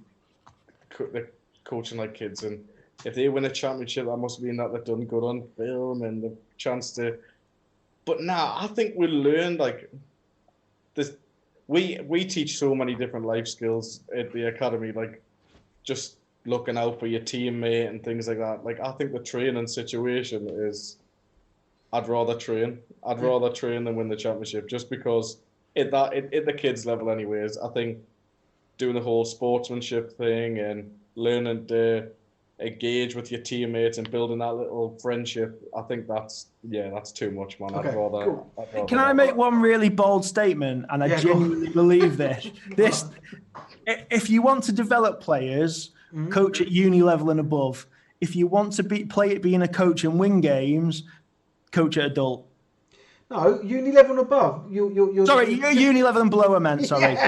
they're coaching like kids, and if they win a championship, that must mean that they've done good on film and the chance to. But now I think we learn like this. We teach so many different life skills at the academy, like just looking out for your teammate and things like that. Like I think the training situation is, I'd rather train than win the championship, just because at the kids level, anyways. I think doing the whole sportsmanship thing and learning to engage with your teammates and building that little friendship, I think that's too much, man. Okay, cool. Can I make one really bold statement? And I genuinely believe this. If you want to develop players, coach at uni level and above. If you want to being a coach and win games, coach at adult. No, uni level and above. You're sorry, uni level and below. I meant sorry.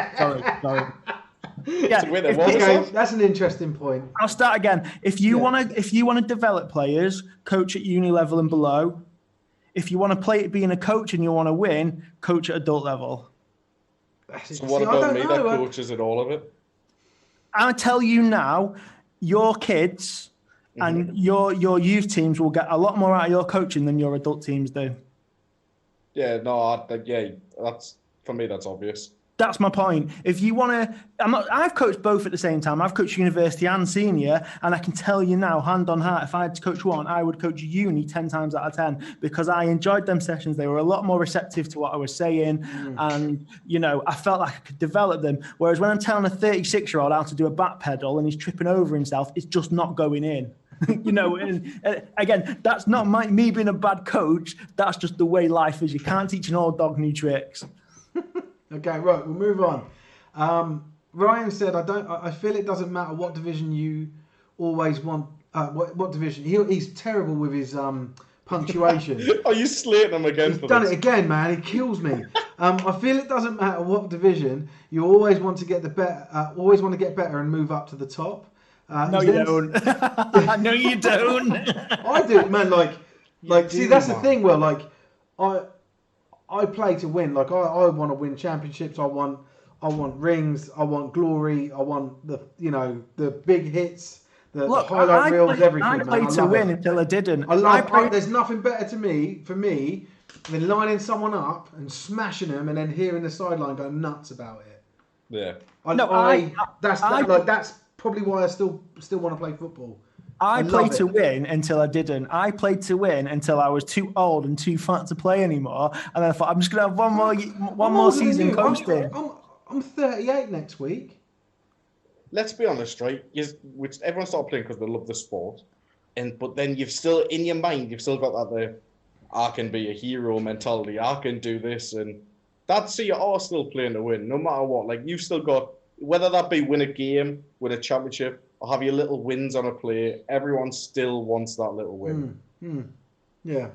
Yeah, To win it, if- what was Okay, that? that's an interesting point. I'll start again. If you want to develop players, coach at uni level and below. If you want to play at being a coach and you want to win, coach at adult level. So what about me that coaches in all of it? I tell you now, your kids and your youth teams will get a lot more out of your coaching than your adult teams do. Yeah, no, that's for me. That's obvious. That's my point. If you want to, I've coached both at the same time. I've coached university and senior, and I can tell you now, hand on heart, if I had to coach one, I would coach uni 10 times out of 10 because I enjoyed them sessions. They were a lot more receptive to what I was saying, and I felt like I could develop them. Whereas when I'm telling a 36-year-old how to do a back pedal and he's tripping over himself, it's just not going in. And again, that's not me being a bad coach. That's just the way life is. You can't teach an old dog new tricks. Okay, right, we'll move on. Ryan said, I feel it doesn't matter what division you always want. What division? He's terrible with his punctuation. Are you slating him again? He's done it again, man. He kills me. I feel it doesn't matter what division you always want to get always want to get better and move up to the top. No, you don't. No, you don't. I do, man. See, that's the thing. Well, I play to win. Like I want to win championships. I want rings. I want glory. I want the big hits, the highlight reels, everything. I played to win until I didn't. There's nothing better for me than lining someone up and smashing them, and then hearing the sideline go nuts about it. Yeah. That's probably why I still want to play football. I played to win until I didn't. I played to win until I was too old and too fat to play anymore. And then I thought, I'm just going to have one more season coasting. I'm 38 next week. Let's be honest, right? Which everyone started playing because they love the sport, but then you've still in your mind, you've still got that I can be a hero mentality. I can do this, and so you are still playing to win, no matter what. Like you've still got, whether that be win a game, win a championship, or have your little wins on a play, everyone still wants that little win. Yeah.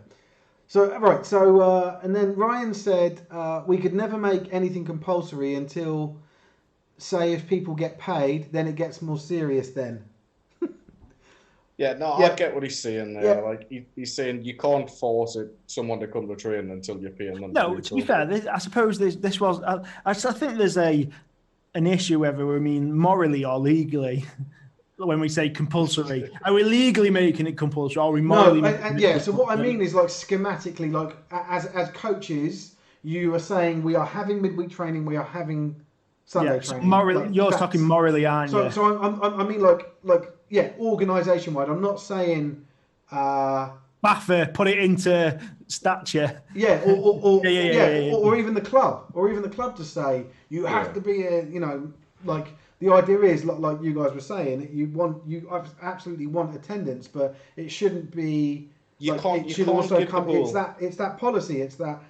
So, right. So, and then Ryan said, we could never make anything compulsory until, say, if people get paid, then it gets more serious then. I get what he's saying there. Yeah. Like he's saying you can't force someone to come to training until you're paying them. No, to be fair, I suppose this was. I think there's an issue whether we mean morally or legally. When we say compulsory, are we legally making it compulsory? Or are we morally? So what I mean is schematically, as coaches, you are saying we are having midweek training, we are having Sunday training. Morally, you're talking morally, aren't you? So I mean organisation wide. I'm not saying. Baffer, put it into stature. Yeah, or even the club, to say you have to be the idea is like you guys were saying, you absolutely want attendance, but it shouldn't be. It should also come. It's that policy. It's that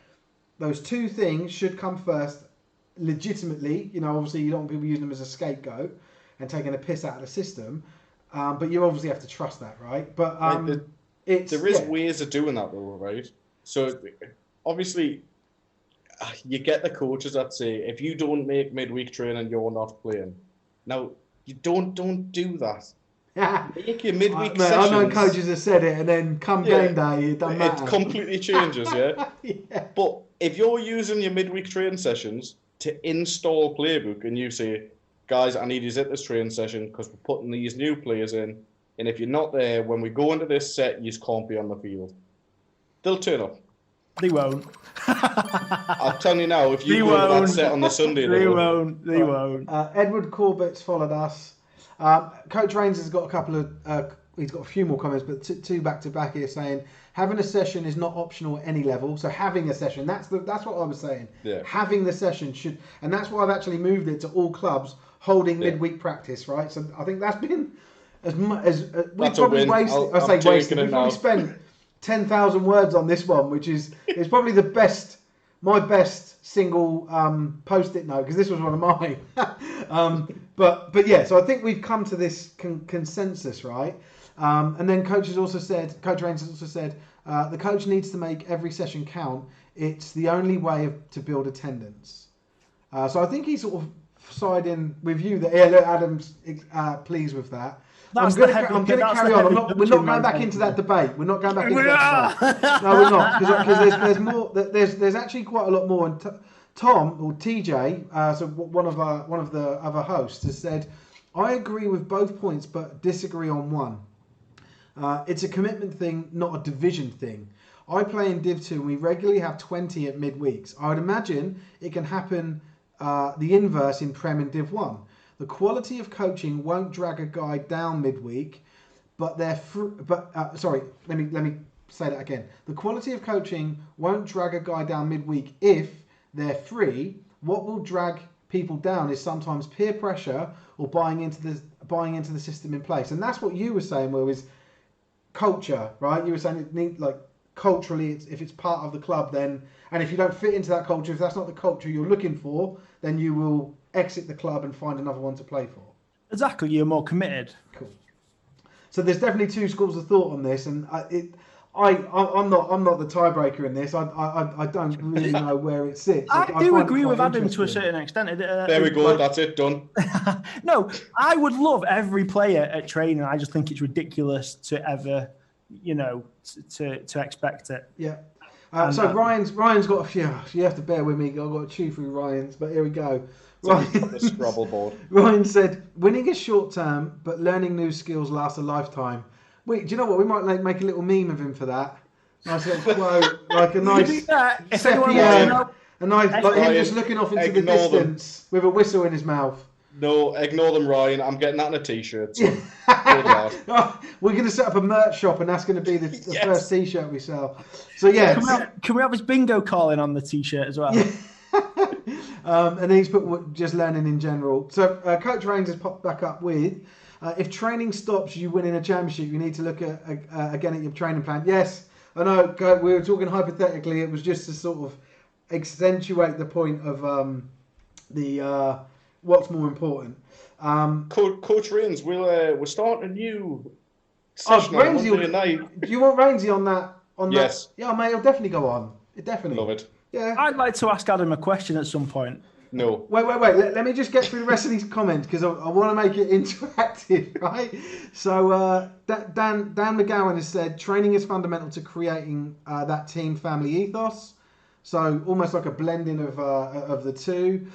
those two things should come first, legitimately. Obviously you don't want people using them as a scapegoat and taking a piss out of the system, but you obviously have to trust that, right? But there is ways of doing that though, right? So obviously you get the coaches that say if you don't make midweek training, you're not playing. Now you don't do that. Make your midweek sessions. I know coaches have said it, and then come game day, it doesn't matter. It completely changes, yeah? But if you're using your midweek training sessions to install playbook, and you say, guys, I need you at this training session because we're putting these new players in, and if you're not there, when we go into this set, you can't be on the field. They'll turn up. They won't. I'll tell you now, if you go to that set on the Sunday, they won't. They won't. Edward Corbett's followed us. Coach Rains has got a couple of. He's got a few more comments, but two back to back here saying having a session is not optional at any level. So having a session, that's what I was saying. Yeah. Having the session should, and that's why I've actually moved it to all clubs holding midweek practice. Right. So I think that's been as much as we probably wasted. We probably spent 10,000 words on this one, which is probably my best single post-it note, because this was one of mine. But yeah, so I think we've come to this consensus, right? And then Coach Rains has also said, the coach needs to make every session count. It's the only way to build attendance. So I think he sort of siding with you. That look, Adam's pleased with that. That's I'm going to carry on. We're not going back into that debate. We're not going back into that debate. No, we're not, because there's more. There's actually quite a lot more. And Tom or TJ, so one of the other hosts, has said, I agree with both points, but disagree on one. It's a commitment thing, not a division thing. I play in Div 2 and we regularly have 20 at midweeks. I would imagine it can happen the inverse in Prem and Div 1. The quality of coaching won't drag a guy down midweek, but sorry, let me say that again. The quality of coaching won't drag a guy down midweek if they're free. What will drag people down is sometimes peer pressure or buying into the system in place. And that's what you were saying, Will, is culture, right? You were saying it need, like, culturally, if it's part of the club, then, and if you don't fit into that culture, if that's not the culture you're looking for, then you will exit the club and find another one to play for. Exactly, you're more committed. Cool. So there's definitely two schools of thought on this, and I'm not the tiebreaker in this. I don't really know where it sits. I do agree with Adam to a certain extent. There we go. That's it. Done. No, I would love every player at training. I just think it's ridiculous to ever, to expect it. Yeah. So Ryan's got a few. You have to bear with me. I've got to chew through Ryan's, but here we go. The Scrabble board. Ryan said, "Winning is short term, but learning new skills lasts a lifetime." Wait, do you know what? We might make a little meme of him for that. Nice little quote, like a nice sepia, a nice, like him just looking off into the distance with a whistle in his mouth. No, ignore them, Ryan. I'm getting that in a t-shirt. So we're going to set up a merch shop, and that's going to be the first t-shirt we sell. So yeah, can we have his bingo calling on the t-shirt as well? Yeah. And he's put just learning in general. So Coach Rains has popped back up with, if training stops you winning a championship, you need to look at again at your training plan. Yes, I know. We were talking hypothetically. It was just to sort of accentuate the point of what's more important. Coach Rains, we're starting a new session on Monday night. Do you want Rainsy on that? Yes. That? Yeah, mate. It'll definitely go on. It definitely. Love it. Yeah. I'd like to ask Adam a question at some point. No. Wait. Let me just get through the rest of these comments because I want to make it interactive, right? So Dan McGowan has said training is fundamental to creating that team family ethos. So almost like a blending of the two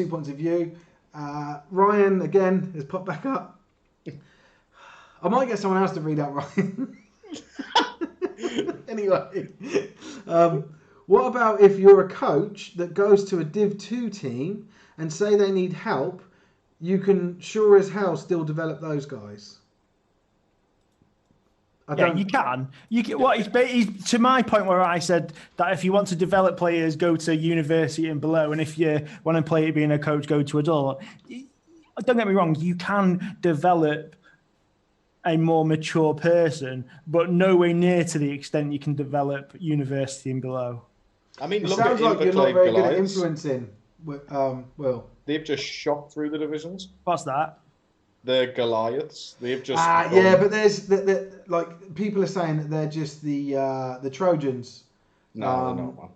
points of view. Ryan again has popped back up. I might get someone else to read out Ryan. Anyway. What about if you're a coach that goes to a Div 2 team and say they need help, you can sure as hell still develop those guys? You can. He's to my point where I said that if you want to develop players, go to university and below, and if you want to play being a coach, go to adult. Don't get me wrong, you can develop a more mature person, but nowhere near to the extent you can develop university and below. I mean, it look sounds at like you're not very good at Goliaths. influencing. Will They've just shot through the divisions. What's that? The Goliaths. They've just yeah, but there's like people are saying that they're just the Trojans. No, they're not, man.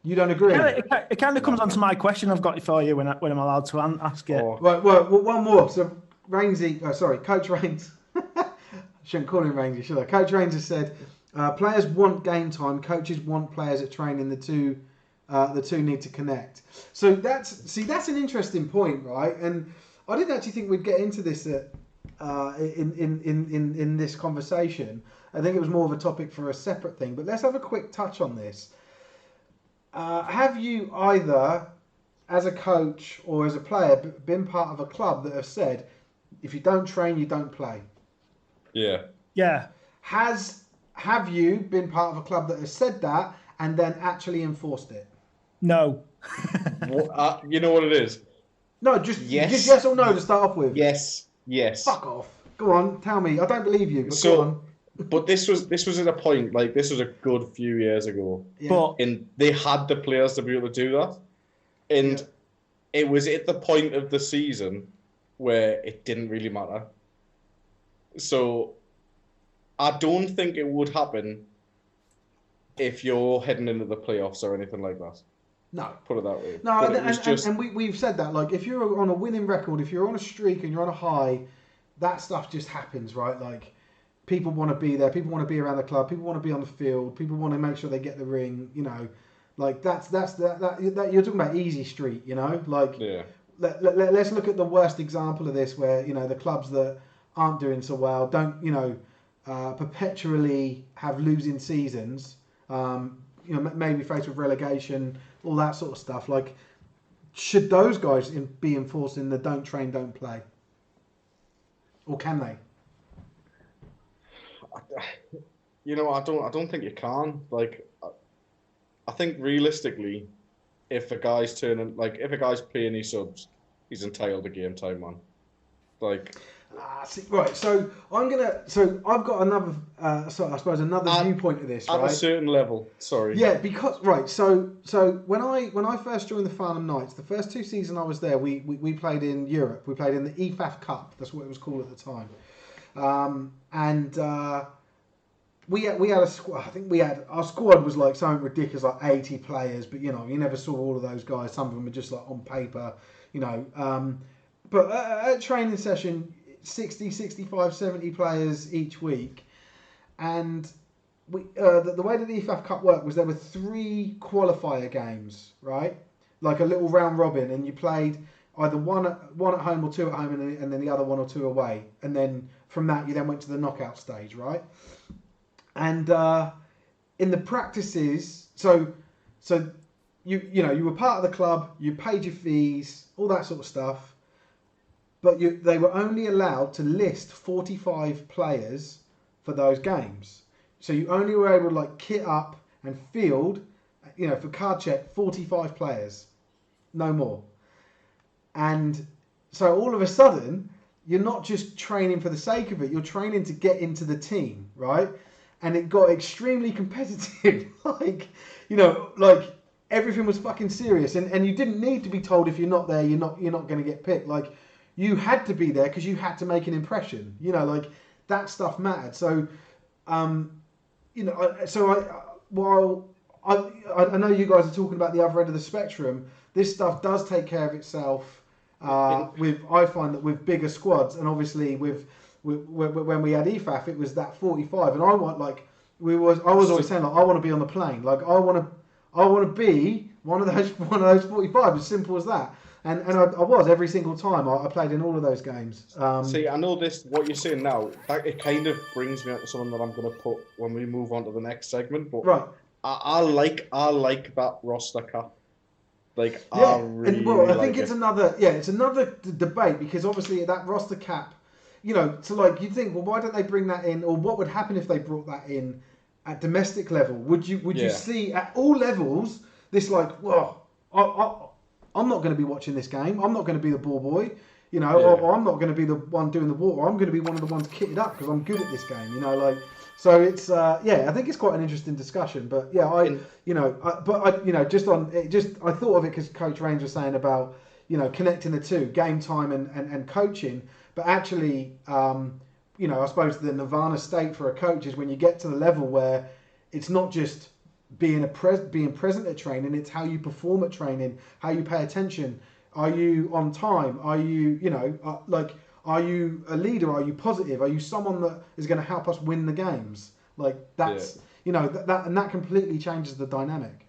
You don't agree? It kind of comes on to my question I've got for you when I'm allowed to ask it. Right, well, one more. So Coach Rains. Shouldn't call him Rainsy, should I? Coach Rains has said, players want game time. Coaches want players at training. The two need to connect. So that's an interesting point, right? And I didn't actually think we'd get into this in this conversation. I think it was more of a topic for a separate thing. But let's have a quick touch on this. Have you either, as a coach or as a player, been part of a club that have said, if you don't train, you don't play? Yeah. Yeah. Have you been part of a club that has said that and then actually enforced it? No. You know what it is? No, just yes or no to start off with. Yes. Fuck off. Go on, tell me. I don't believe you. But go on. But this was at a point, like, this was a good few years ago. Yeah. And they had the players to be able to do that. And it was at the point of the season where it didn't really matter. So I don't think it would happen if you're heading into the playoffs or anything like that. No. Put it that way. No, But it was just... and we've said that. Like, if you're on a winning record, if you're on a streak and you're on a high, that stuff just happens, right? Like, people want to be there. People want to be around the club. People want to be on the field. People want to make sure they get the ring. You know, like that you're talking about easy street. You know, like let's look at the worst example of this, where you know the clubs that aren't doing so well don't perpetually have losing seasons. Maybe faced with relegation, all that sort of stuff. Like, should those guys be enforced in the don't train, don't play, or can they? I don't think you can. Like, I think realistically, if a guy's playing his subs, he's entitled to game time, man. Like, right. So I've got another, I suppose another viewpoint of this. At right? a certain level, sorry. Yeah, because right. So when I first joined the Farnham Knights, the first 2 seasons I was there, we played in Europe. We played in the EFAF Cup. That's what it was called at the time. We had a squad. I think our squad was like something ridiculous, like 80 players. But you never saw all of those guys. Some of them were just like on paper, But at training session, 60, 65, 70 players each week, and the way that the EFAF Cup worked was there were 3 qualifier games, right? Like a little round robin, and you played either one at home or 2 at home, and then the other 1 or 2 away, and then from that you then went to the knockout stage, right? And in the practices, so you were part of the club, you paid your fees, all that sort of stuff, but they were only allowed to list 45 players for those games. So you only were able to like kit up and field, for card check, 45 players, no more. And so all of a sudden, you're not just training for the sake of it, you're training to get into the team, right? And it got extremely competitive. like everything was fucking serious. And you didn't need to be told if you're not there, you're not going to get picked. Like, you had to be there because you had to make an impression. Like that stuff mattered. So, while I know you guys are talking about the other end of the spectrum, this stuff does take care of itself. I find that with bigger squads, and obviously when we had EFAF, it was that 45, and I was always saying, like, I want to be on the plane. Like, I want to be one of those 45. As simple as that. And I was every single time. I played in all of those games. See, I know what you're saying now. It kind of brings me up to something that I'm going to put when we move on to the next segment. But right, I like that roster cap. Like, yeah, I think it's another debate, because obviously that roster cap, so like you think, well, why don't they bring that in, or what would happen if they brought that in at domestic level? Would you see at all levels this, like, well, I'm not going to be watching this game. I'm not going to be the ball boy, or I'm not going to be the one doing the water. I'm going to be one of the ones kitted up because I'm good at this game, So it's I think it's quite an interesting discussion. But yeah, I thought of it because Coach Range was saying about connecting the two, game time and coaching. But actually, I suppose the nirvana state for a coach is when you get to the level where it's not just being present at training, it's how you perform at training, how you pay attention. Are you on time? Are you are you a leader? Are you positive? Are you someone that is going to help us win the games? Like, that's that completely changes the dynamic.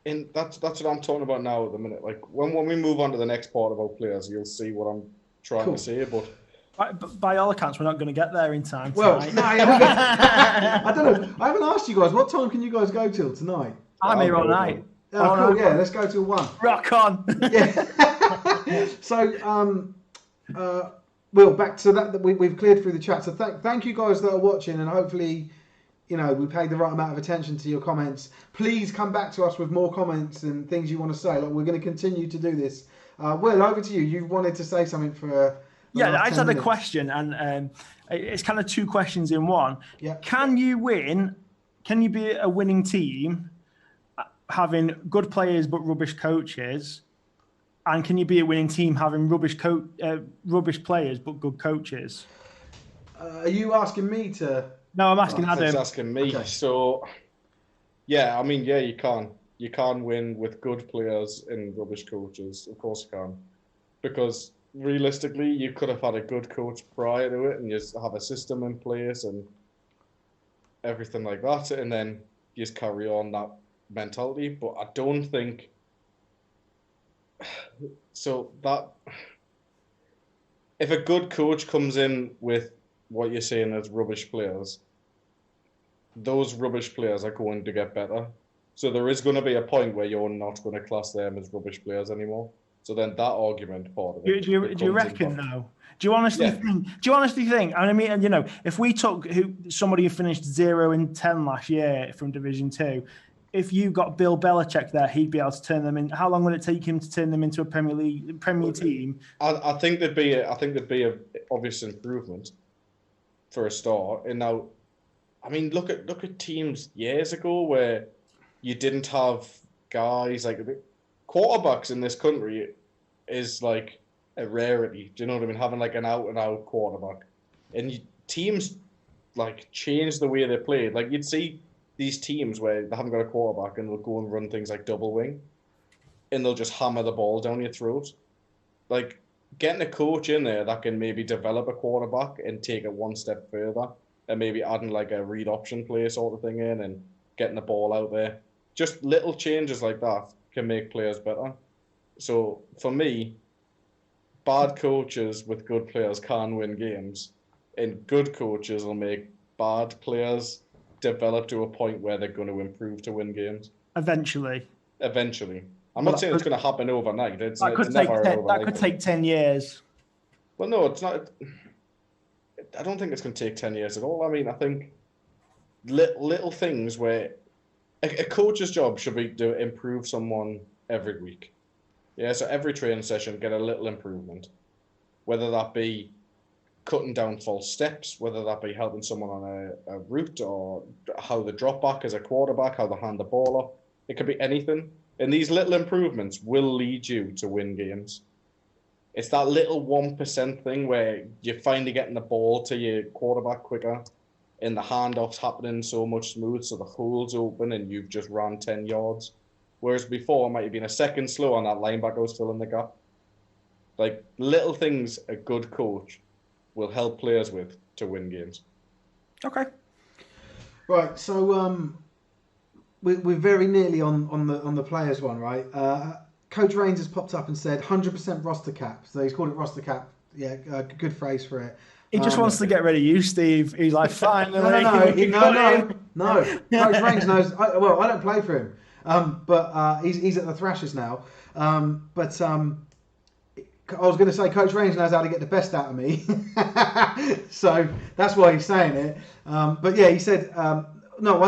And that's what I'm talking about now at the minute. Like, when we move on to the next part of our players, you'll see what I'm trying to say. But by all accounts, we're not going to get there in time tonight. Well, I don't know. I haven't asked you guys, what time can you guys go till tonight? I'm here all night. Oh, cool. Yeah, let's go till 1. Rock on. Yeah. So, Will, back to that we've cleared through the chat. So thank you guys that are watching, and hopefully, we paid the right amount of attention to your comments. Please come back to us with more comments and things you want to say. Like, we're going to continue to do this. Will, over to you. You wanted to say something for. I just had a question, and it's kind of 2 questions in one. Yeah. Can you win? Can you be a winning team having good players but rubbish coaches? And can you be a winning team having rubbish players but good coaches? Are you asking me to? No, I'm asking Adam. He's asking me. Okay. So, you can. you can win with good players and rubbish coaches. Of course you can. Because realistically, you could have had a good coach prior to it and you just have a system in place and everything like that. And then you just carry on that mentality. But I don't think... So that... If a good coach comes in with what you're saying as rubbish players, those rubbish players are going to get better. So there is going to be a point where you're not going to class them as rubbish players anymore. So then that argument part of it. Do you reckon though? Do you honestly think? Do you honestly think? And I mean, and, you know, if we took somebody who finished 0-10 last year from Division 2, if you got Bill Belichick there, he'd be able to turn them in. How long would it take him to turn them into a Premier team? I think there'd be a obvious improvement for a start. And now, I mean, look at teams years ago where you didn't have guys like quarterbacks in this country is like a rarity. Do you know what I mean? Having like an out-and-out quarterback, and teams like change the way they play. Like you'd see these teams where they haven't got a quarterback and they'll go and run things like double wing, and they'll just hammer the ball down your throat. Like getting a coach in there that can maybe develop a quarterback and take it one step further, and maybe adding like a read option play sort of thing in and getting the ball out there. Just little changes like that can make players better. So for me, bad coaches with good players can win games, and good coaches will make bad players develop to a point where they're going to improve to win games. Eventually. I'm not saying it's going to happen overnight. That could take 10 years. Well, no, it's not. I don't think it's going to take 10 years at all. I mean, I think little things where a coach's job should be to improve someone every week. Yeah, so every training session, get a little improvement. Whether that be cutting down false steps, whether that be helping someone on a route, or how they drop back as a quarterback, how they hand the ball off. It could be anything. And these little improvements will lead you to win games. It's that little 1% thing where you're finally getting the ball to your quarterback quicker, and the handoff's happening so much smooth, so the hole's open and you've just run 10 yards. Whereas before, it might have been a second slow and that linebacker was filling the gap. Like, little things a good coach will help players with to win games. Okay. Right, so we're very nearly on the players one, right? Coach Rains has popped up and said 100% roster cap. So he's called it roster cap. Yeah, good phrase for it. He just wants to get rid of you, Steve. He's like, fine. No. Coach Rains knows. I don't play for him, but he's at the Thrashers now. I was going to say Coach Rains knows how to get the best out of me, so that's why he's saying it. But yeah, he said that's not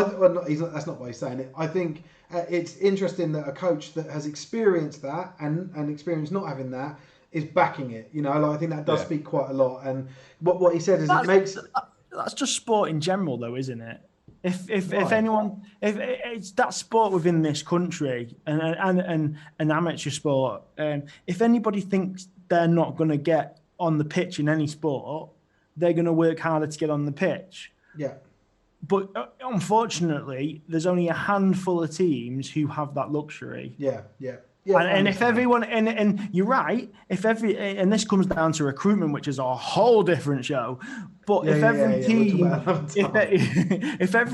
why he's saying it. I think it's interesting that a coach that has experienced that and experience not having that is backing it. You know, like, I think that does speak quite a lot. And what he said is that's just sport in general, though, isn't it? If it's that sport within this country and an amateur sport, if anybody thinks they're not going to get on the pitch in any sport, they're going to work harder to get on the pitch. Yeah. But unfortunately, there's only a handful of teams who have that luxury. Yeah. And if everyone, and you're right, and this comes down to recruitment, which is a whole different show. But if every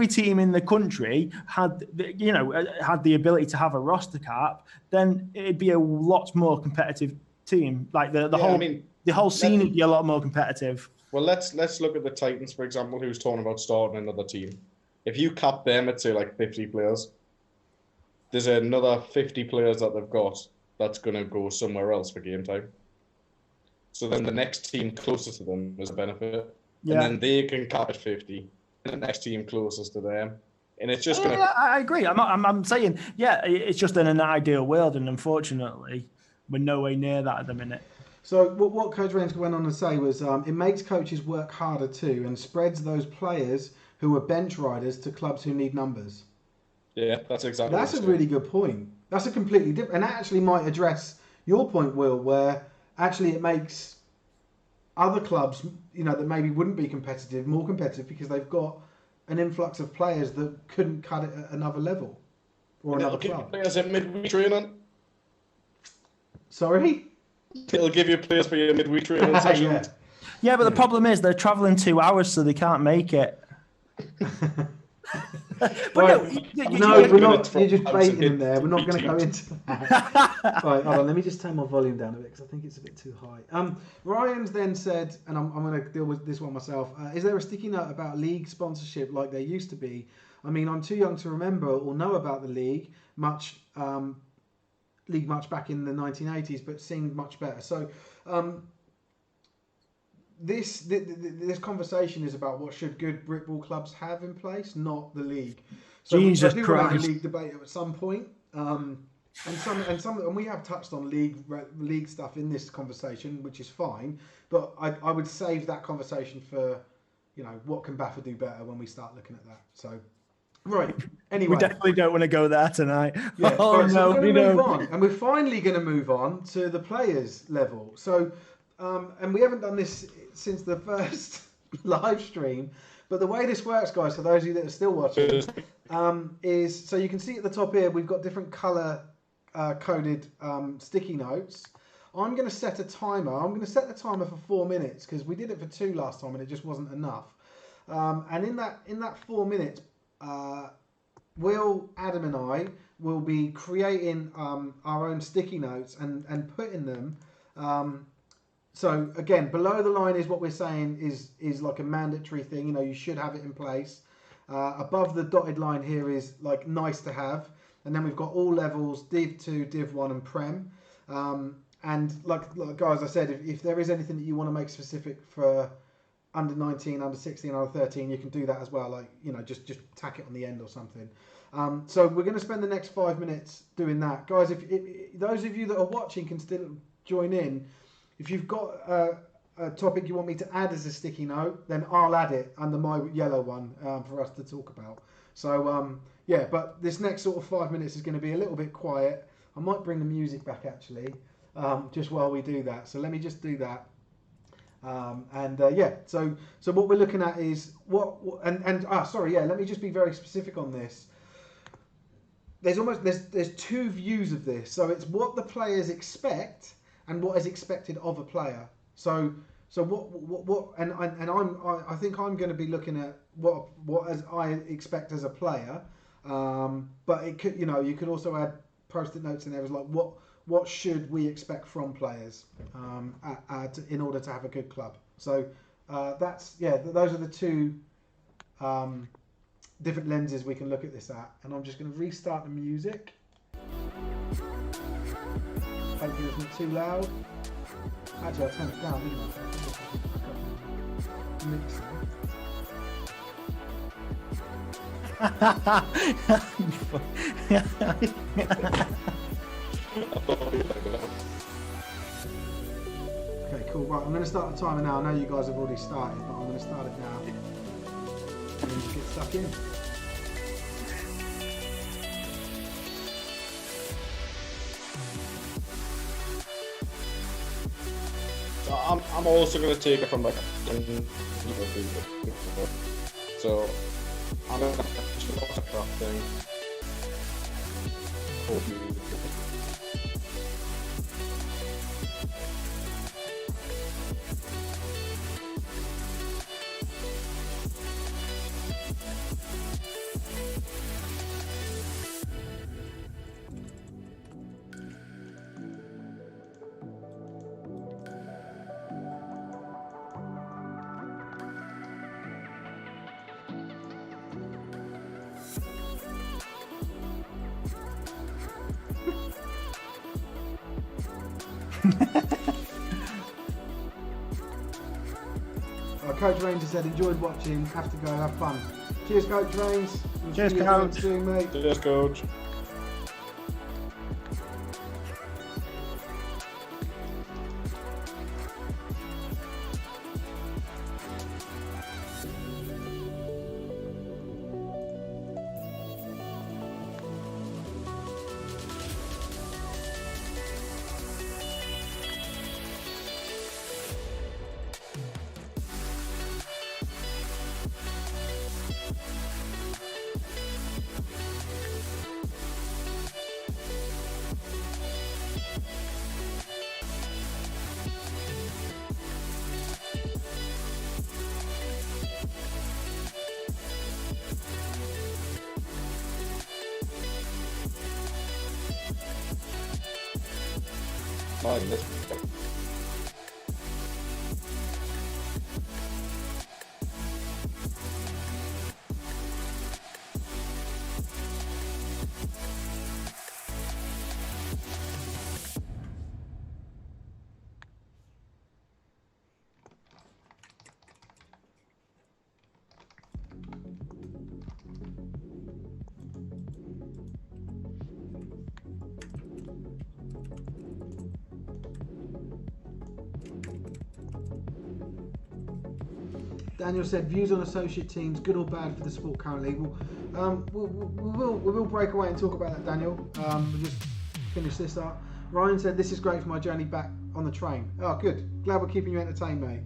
team in the country had the ability to have a roster cap, then it'd be a lot more competitive team. Like the whole scene would be a lot more competitive. Well, let's look at the Titans, for example, who's talking about starting another team. If you cap them at, say, like 50 players, there's another 50 players that they've got that's going to go somewhere else for game time. So then the next team closest to them is a benefit. Yeah. And then they can cap at 50. And the next team closest to them. And it's just going to... Yeah, I agree. I'm saying, it's just in an ideal world. And unfortunately, we're nowhere near that at the minute. So what Coach Rains went on to say was it makes coaches work harder too and spreads those players who are bench riders to clubs who need numbers. Yeah, that's exactly. That's a really good point. That's a completely different, and that actually might address your point, Will, where actually it makes other clubs, that maybe wouldn't be competitive, more competitive because they've got an influx of players that couldn't cut it at another level. or It'll another give you club. players in midweek training. Sorry? It'll give you players for your midweek training sessions. Yeah, but the problem is they're travelling 2 hours, so they can't make it. But Right. no, No, we're not. from You're just house baiting and him there. We're not going to go meetings. into that. Right, hold on. Let me just turn my volume down a bit because I think it's a bit too high. Ryan's then said, and I'm going to deal with this one myself. Is there a sticky note about league sponsorship like there used to be? I mean, I'm too young to remember or know about the league much back in the 1980s, but seemed much better. So. This conversation is about what should good Britball clubs have in place, not the league. So Jesus I do want to have a Christ. league debate at some point, and we have touched on league stuff in this conversation, which is fine. But I would save that conversation for, what can BAFA do better when we start looking at that. So, right. Anyway, We definitely don't want to go there tonight. yeah, Oh right, so no, we're going to move on, and we're finally going to move on to the players level. So, and we haven't done this since the first live stream, but the way this works, guys, for those of you that are still watching, is so you can see at the top here we've got different color coded sticky notes. I'm going to set a timer. I'm going to set the timer for 4 minutes because we did it for 2 last time and it just wasn't enough. And in that 4 minutes, Will, Adam, and I will be creating our own sticky notes and putting them. So again, below the line is what we're saying is like a mandatory thing. You should have it in place. Above the dotted line here is like nice to have, and then we've got all levels: Div 2, Div 1, and Prem. And like guys, I said, if there is anything that you want to make specific for under 19, under 16, under 13, you can do that as well. Like just tack it on the end or something. So we're going to spend the next 5 minutes doing that, guys. If those of you that are watching can still join in. If you've got a topic you want me to add as a sticky note, then I'll add it under my yellow one for us to talk about. So, yeah, but this next sort of 5 minutes is going to be a little bit quiet. I might bring the music back, actually, just while we do that. So let me just do that. Yeah, so what we're looking at is let me just be very specific on this. There's 2 views of this. So it's what the players expect and what is expected of a player. So what I think I'm going to be looking at what as I expect as a player. But it could, you could also add post-it notes in there as like what should we expect from players in order to have a good club. So those are the 2 different lenses we can look at this at. And I'm just going to restart the music. Hopefully it's not too loud. Actually, I'll turn it down, Okay, cool. Right, I'm going to start the timer now. I know you guys have already started, but I'm going to start it now. And then just get stuck in. I'm also going to take it from like so I'm going to just autocraft thing. Coach Rains said, enjoyed watching, have to go, have fun. Cheers, Coach Rains. Cheers, Coach. Soon, mate. Cheers, Coach. sliding this. Daniel said, views on associate teams, good or bad for the sport currently? We will break away and talk about that, Daniel. We'll just finish this up. Ryan said, this is great for my journey back on the train. Oh, good. Glad we're keeping you entertained, mate.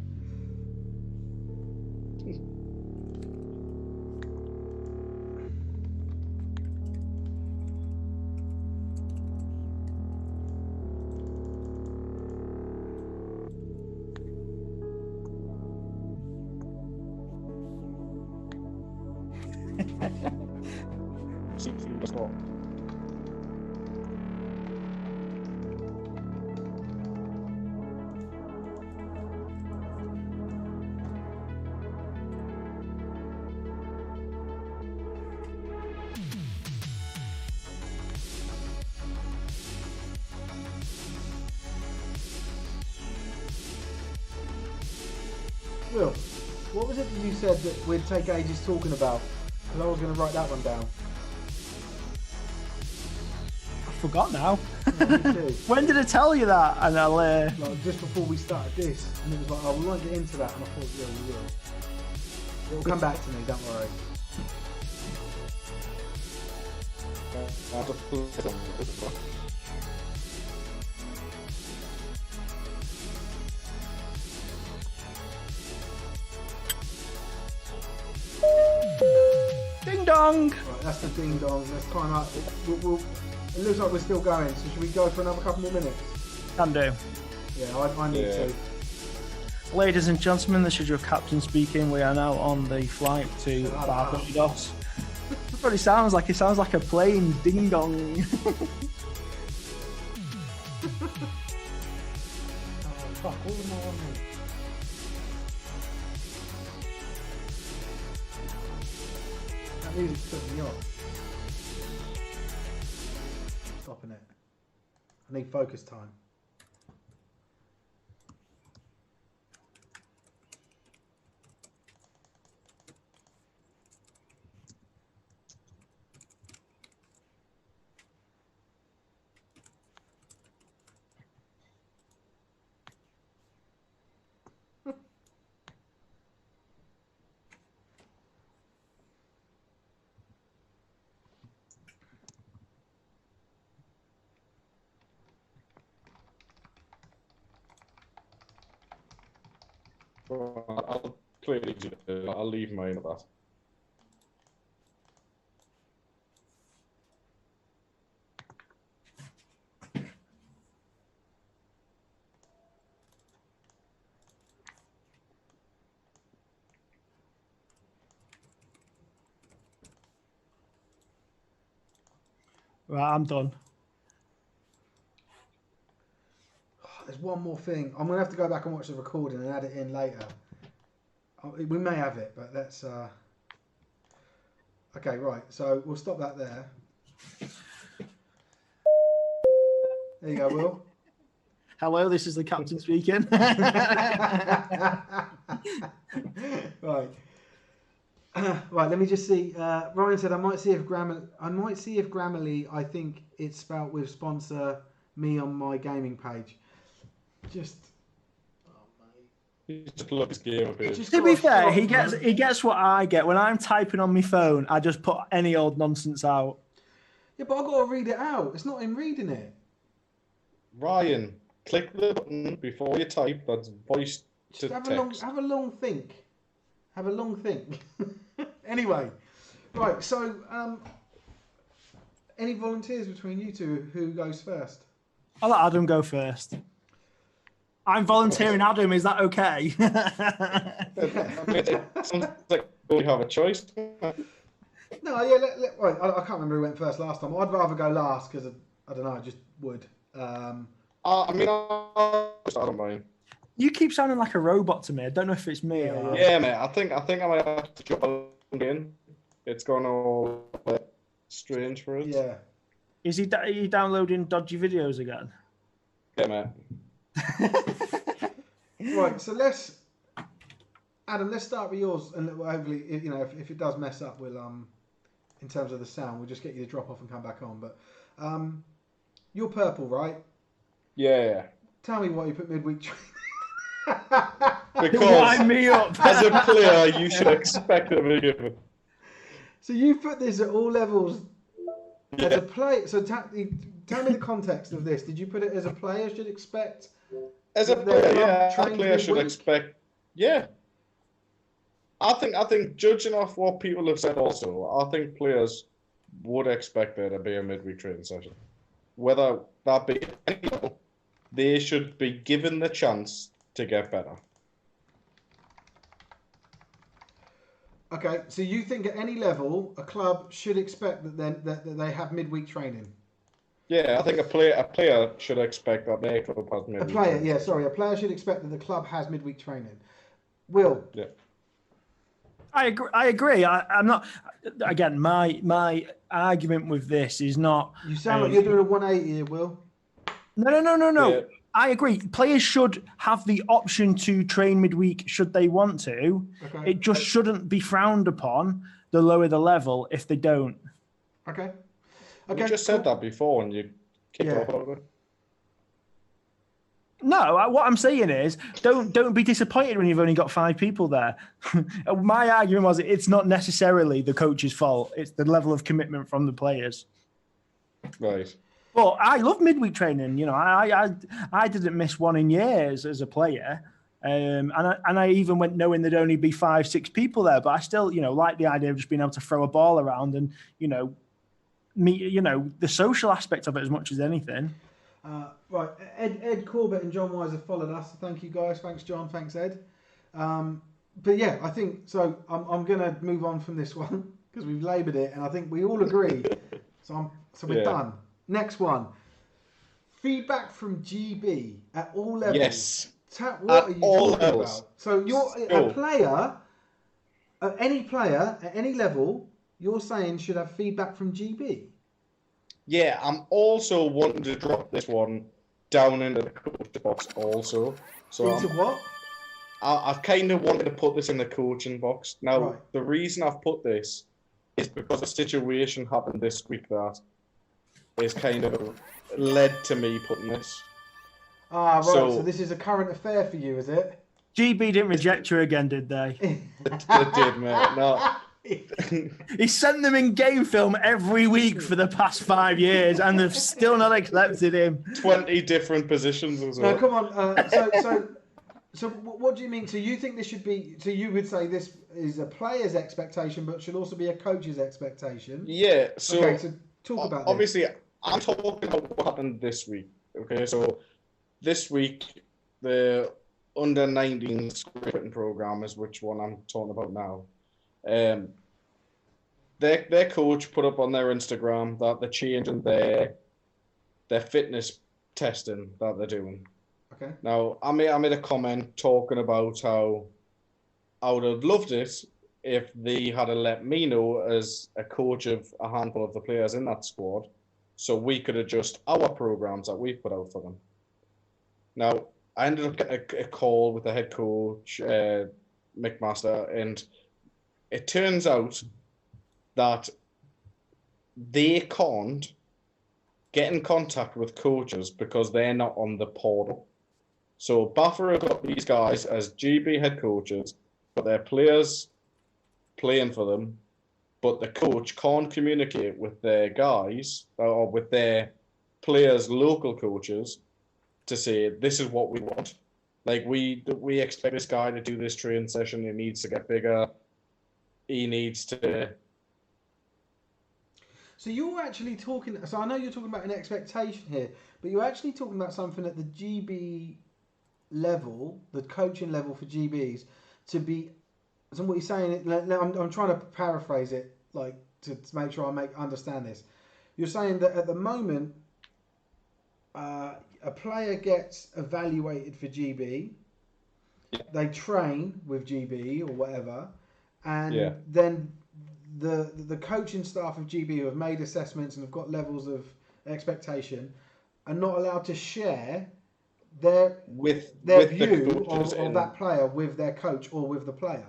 Will, what was it that you said that we'd take ages talking about? Because I was going to write that one down. I forgot now. Yeah, me too. When did I tell you that? And I'll. Like just before we started this, and it was like, oh, we won't get into that, and I thought, yeah, we will. It'll come back to me, don't worry. Ding dong! Right, that's the ding dong. Let's climb up. It looks like we're still going, so should we go for another couple more minutes? Can do. Yeah, I need to. Ladies and gentlemen, this is your captain speaking. We are now on the flight to Barbados. That's what it sounds like. It sounds like a plane. Ding dong. Oh, fuck, what was my one minute? That music's putting me off. Stopping it. I need focus time. I'll clearly do it. I'll leave mine at that. Right, I'm done. There's one more thing. I'm gonna have to go back and watch the recording and add it in later. We may have it, but that's okay. Right, so we'll stop that there. There you go, Will. Hello, this is the captain speaking. Right. Right, let me just see. Ryan said I might see if Grammarly. I think it's spelt with sponsor me on my gaming page. Just. Oh, mate. You just love this game of his. To be fair, he gets what I get when I'm typing on my phone. I just put any old nonsense out. Yeah, but I've got to read it out. It's not him reading it. Ryan, click the button before you type. That's voice to text. Have a long think. Have a long think. Anyway, right. So, any volunteers between you two? Who goes first? I'll let Adam go first. I'm volunteering Adam. Is that okay? It sounds like we have a choice. No, yeah. Right, I can't remember who went first last time. I'd rather go last because I don't know. I just would. I mean, I don't mind. You keep sounding like a robot to me. I don't know if it's me or... Yeah, mate. I think I might have to jump in. It's gone all strange for us. Yeah. Are you downloading dodgy videos again? Yeah, mate. Right, so Adam, let's start with yours, and hopefully, if it does mess up, we'll in terms of the sound, we'll just get you to drop off and come back on. But you're purple, right? Yeah. Tell me why you put midweek training. Because wind me up. As a player, you should expect it to be given. So you put this at all levels as a player. So tell me the context of this. Did you put it as a player should expect? As a player, a player should expect. Yeah. I think judging off what people have said also, I think players would expect there to be a midweek training session. Whether that be any level, they should be given the chance to get better. Okay, so you think at any level a club should expect that they have midweek training? Yeah, I think a player should expect that their club has midweek training. A player should expect that the club has midweek training. Will? Yeah. I agree. I'm not. Again, my argument with this is not. You sound like you're doing a 180 here, Will. No. Yeah. I agree. Players should have the option to train midweek should they want to. Okay. It just shouldn't be frowned upon the lower the level if they don't. Okay. You just said that before and you kicked off over it. No, what I'm saying is don't be disappointed when you've only got 5 people there. My argument was it's not necessarily the coach's fault. It's the level of commitment from the players. Right. Well, I love midweek training. I didn't miss one in years as a player, and I even went knowing there'd only be 5-6 people there. But I still, like the idea of just being able to throw a ball around and meet, the social aspect of it as much as anything. Right, Ed Corbett and John Wise have followed us. Thank you guys. Thanks, John. Thanks, Ed. But yeah, I think so. I'm going to move on from this one because we've laboured it, and I think we all agree. So we're done. Next one. Feedback from GB at all levels. Yes. What are you talking about? So you're a player, any player at any level, you're saying should have feedback from GB. Yeah, I'm also wanting to drop this one down into the coach box also. So Into what? I've kind of wanted to put this in the coaching box. Now, The reason I've put this is because a situation happened this week that is kind of led to me putting this. Ah, right. So this is a current affair for you, is it? GB didn't reject you again, did they? They did, mate. No. He sent them in game film every week for the past 5 years, and they've still not accepted him. 20 different positions as well. No, come on. So what do you mean? So you think this should be? So you would say this is a player's expectation, but should also be a coach's expectation? Yeah. So, talk about this. Obviously, I'm talking about what happened this week. Okay, so this week the under-19 scripting program is which one I'm talking about now. Their coach put up on their Instagram that they're changing their fitness testing that they're doing. Okay. Now, I made a comment talking about how I would have loved it if they had let me know as a coach of a handful of the players in that squad, so we could adjust our programs that we put out for them. Now, I ended up getting a call with the head coach, McMaster, and it turns out that they can't get in contact with coaches because they're not on the portal. So Baffer have got these guys as GB head coaches, but their players playing for them, but the coach can't communicate with their guys or with their players' local coaches to say, this is what we want. Like, we expect this guy to do this training session. He needs to get bigger. He needs to... So you're actually talking... So I know you're talking about an expectation here, but you're actually talking about something at the GB level, the coaching level for GBs, to be... So what you're saying... I'm trying to paraphrase it, like, to make sure I understand this. You're saying that at the moment... a player gets evaluated for GB. Yeah. They train with GB or whatever, and Yeah. then the coaching staff of GB who have made assessments and have got levels of expectation are not allowed to share their with view the coaches of that player with their coach or with the player.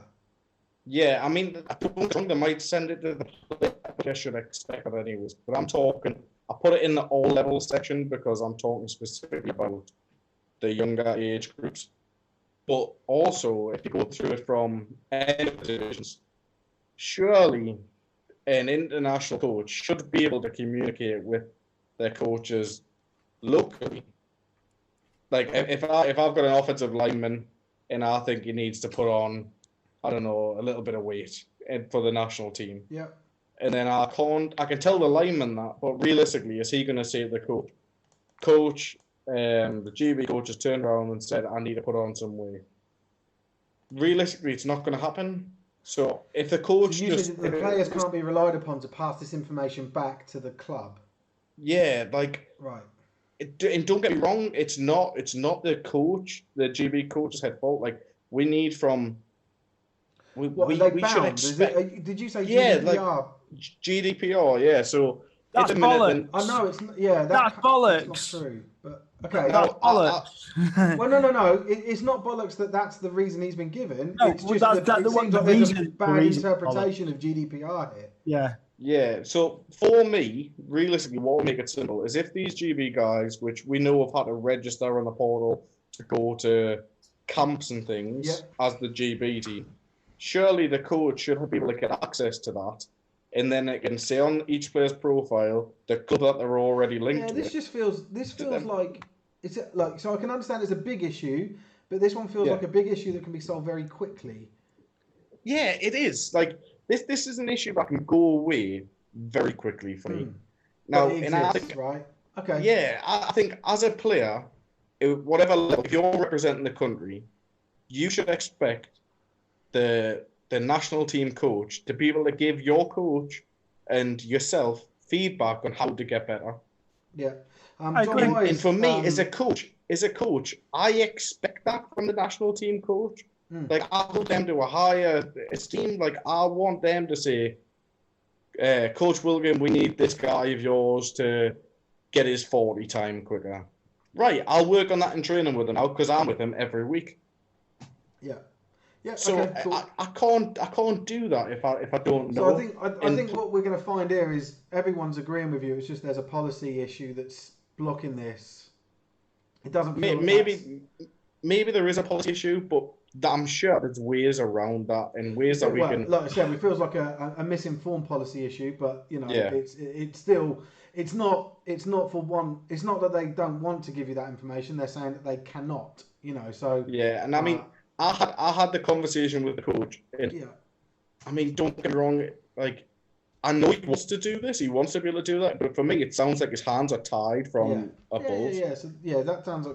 Yeah, I mean, I don't think they might send it to the player. I should expect it anyways. But I'm talking. I put it in the all level section because I'm talking specifically about the younger age groups. But also, if you go through it from any of the divisions, surely an international coach should be able to communicate with their coaches locally. Like if I've got an offensive lineman and I think he needs to put on, I don't know, a little bit of weight for the national team. Yeah. And then I can tell the lineman that, but realistically, is he going to say to the coach, the GB coach has turned around and said, I need to put on some weight. Realistically, it's not going to happen. So if the coach the players can't be relied upon to pass this information back to the club. Yeah, like right. And don't get me wrong, it's not the coach, the GB coach's head fault. Like we need from. We should expect. Did you say GDPR? GDPR? GDPR, yeah. So that's bollocks. I know it's that's bollocks. That's not true, but okay. That's bollocks. Well, no. It's not bollocks that's the reason he's been given. No, it's just it seems like there's a bad interpretation of GDPR here. Yeah. Yeah. So for me, realistically, what will make it simple is if these GB guys, which we know have had to register on the portal to go to camps and things as the GB team, surely the coach should be able to get access to that. And then it can say on each player's profile the club that they're already linked to. Yeah, this feels like it's like, so I can understand it's a big issue, but this one feels like a big issue that can be solved very quickly. Yeah, it is. Like this is an issue that can go away very quickly for me. Now, and I think, right? Okay. Yeah, I think as a player, whatever level, if you're representing the country, you should expect the national team coach to be able to give your coach and yourself feedback on how to get better. Yeah. And for me, as a coach, I expect that from the national team coach. Like, I hold them to a higher esteem. Like, I want them to say, Coach William, we need this guy of yours to get his 40 time quicker. Right, I'll work on that in training with him now because I'm with him every week. Yeah. Yeah, so okay, cool. I can't do that if I don't know. So I think what we're going to find here is everyone's agreeing with you. It's just there's a policy issue that's blocking this. It doesn't feel maybe there is a policy issue, but I'm sure there's ways around that and ways that we can. Like I said, it feels like a misinformed policy issue, but you know, it's still it's not for one. It's not that they don't want to give you that information. They're saying that they cannot. You know, so yeah, and I mean. I had the conversation with the coach. And, I mean, don't get me wrong. Like, I know he wants to do this. He wants to be able to do that. But for me, it sounds like his hands are tied from above. Yeah. So that sounds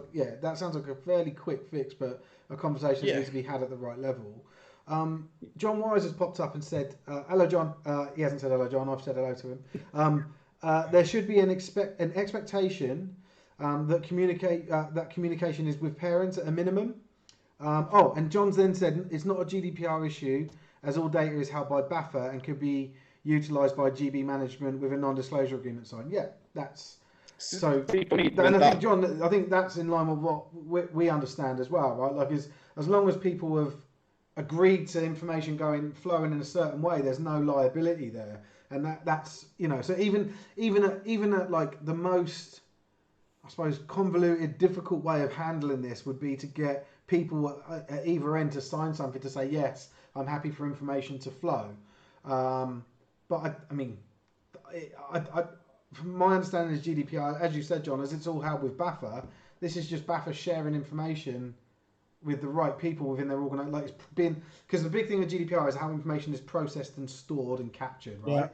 like a fairly quick fix, but a conversation needs to be had at the right level. John Wise has popped up and said, "Hello, John." He hasn't said hello, John. I've said hello to him. There should be an expectation that communication is with parents at a minimum. And John's then said it's not a GDPR issue as all data is held by BAFA and could be utilised by GB management with a non-disclosure agreement signed. Yeah, that's so. And I think, John, I think that's in line with what we understand as well, right? Like as long as people have agreed to information flowing in a certain way, there's no liability there, and that's So even at like the most, I suppose, convoluted, difficult way of handling this would be to get people at either end to sign something to say, yes, I'm happy for information to flow. But I mean, from my understanding is GDPR, as you said, John, as it's all held with BAFA, this is just BAFA sharing information with the right people within their organisation. Like it's been, because the big thing with GDPR is how information is processed and stored and captured, right? Yeah.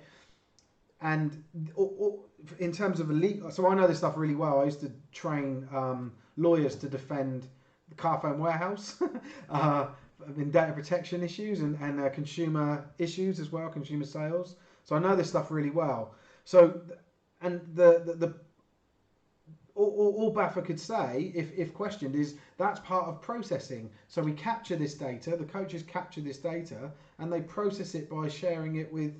And in terms of elite, so I know this stuff really well. I used to train lawyers to defend the Carphone Warehouse in data protection issues and consumer issues as well, consumer sales. So I know this stuff really well. So, and all Baffer could say, if questioned, is that's part of processing. So we capture this data, the coaches capture this data, and they process it by sharing it with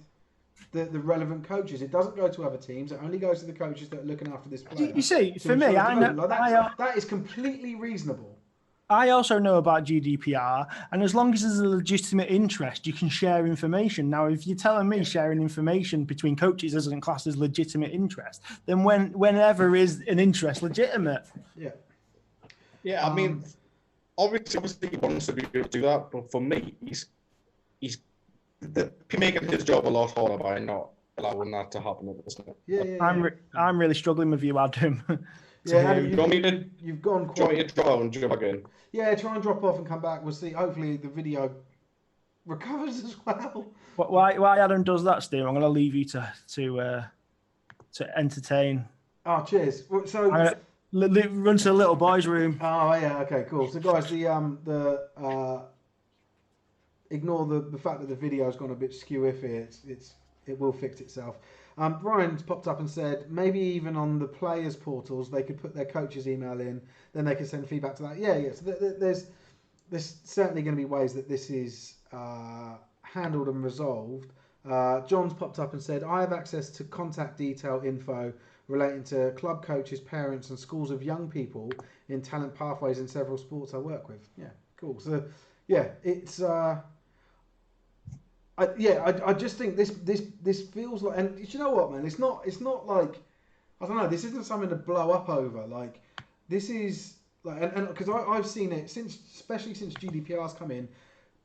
the relevant coaches. It doesn't go to other teams. It only goes to the coaches that are looking after this player. You see, for me, I know that is completely reasonable. I also know about GDPR, and as long as there's a legitimate interest, you can share information. Now, if you're telling me sharing information between coaches isn't classed as legitimate interest, then whenever is an interest legitimate? Yeah. Yeah, I mean, obviously he wants to be able to do that, but for me, he's making his job a lot harder by not allowing that to happen at this moment. I'm really struggling with you, Adam. You've gone quite. Do you want me to drop out and jump again? Yeah, try and drop off and come back. We'll see. Hopefully the video recovers as well. Why Adam does that, Steve? I'm going to leave you to entertain. Oh, cheers. So run to the little boys' room. Oh yeah, okay, cool. So guys, ignore the fact that the video's gone a bit skew-iffy. It will fix itself. Brian's popped up and said maybe even on the players' portals they could put their coach's email in, then they could send feedback to that. Yeah. So there's certainly going to be ways that this is handled and resolved. John's popped up and said I have access to contact detail info relating to club coaches, parents, and schools of young people in talent pathways in several sports I work with. Yeah, cool. So yeah, it's. I just think this feels like, and you know what, man? It's not like, I don't know. This isn't something to blow up over. Like, this is like, and because I've seen it especially since GDPR's come in,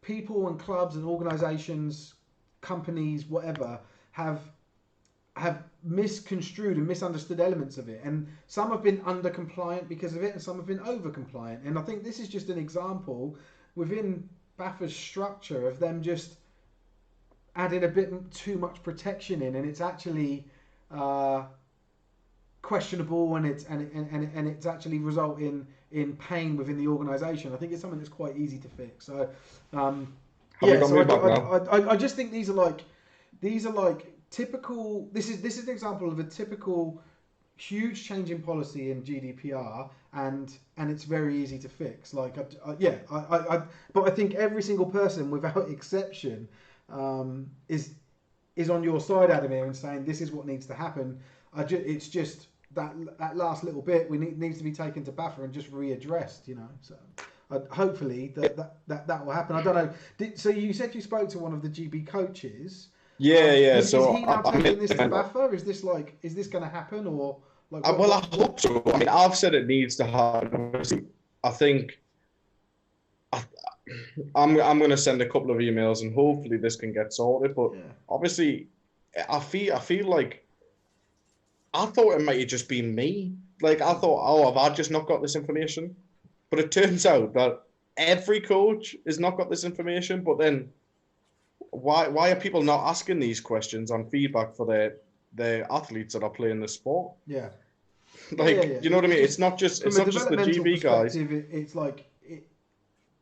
people and clubs and organisations, companies, whatever, have misconstrued and misunderstood elements of it, and some have been under compliant because of it, and some have been over compliant. And I think this is just an example within Baffer's structure of them just added a bit too much protection in, and it's actually questionable, and it's actually resulting in pain within the organisation. I think it's something that's quite easy to fix. So I just think these are like typical. This is an example of a typical huge change in policy in GDPR, and it's very easy to fix. Like but I think every single person without exception is on your side, Adam, here, and saying this is what needs to happen. It's just that last little bit needs to be taken to Baffer and just readdressed, you know. So hopefully that will happen. I don't know. So you said you spoke to one of the GB coaches. Yeah. Is he now taking this to Baffer? Is this going to happen, or like? I hope so. I mean, I've said it needs to happen. I think. I'm going to send a couple of emails and hopefully this can get sorted. But obviously, I feel like I thought it might have just been me. Like I thought, have I just not got this information? But it turns out that every coach has not got this information. But then, why are people not asking these questions on feedback for their athletes that are playing the sport? Yeah. You know what I mean? It's not just the GB guys.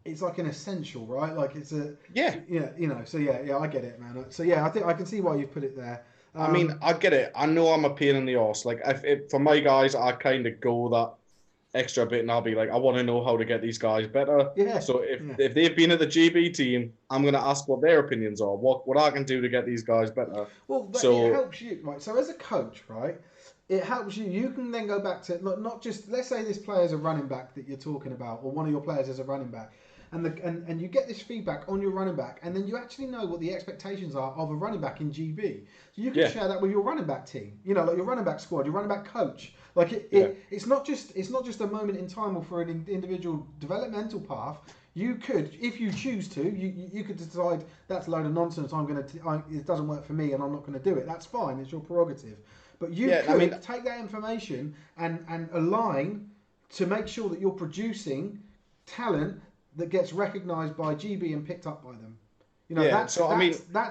It's like an essential, right? Like it's a you know. So yeah, I get it, man. So yeah, I think I can see why you've put it there. I mean, I get it. I know I'm a pain in the arse. Like for my guys, I kind of go that extra bit, and I'll be like, I want to know how to get these guys better. Yeah. So if they've been at the GB team, I'm going to ask what their opinions are, what I can do to get these guys better. Well, it helps you, right? So as a coach, right, it helps you. You can then go back to not just, let's say this player is a running back that you're talking about, or one of your players is a running back. And you get this feedback on your running back, and then you actually know what the expectations are of a running back in GB. So you can share that with your running back team, you know, like your running back squad, your running back coach. Like it's not just a moment in time or for an individual developmental path. You could, if you choose to, you could decide that's a load of nonsense. It doesn't work for me, and I'm not going to do it. That's fine. It's your prerogative. But you could take that information and align to make sure that you're producing talent that gets recognised by GB and picked up by them. You know, that's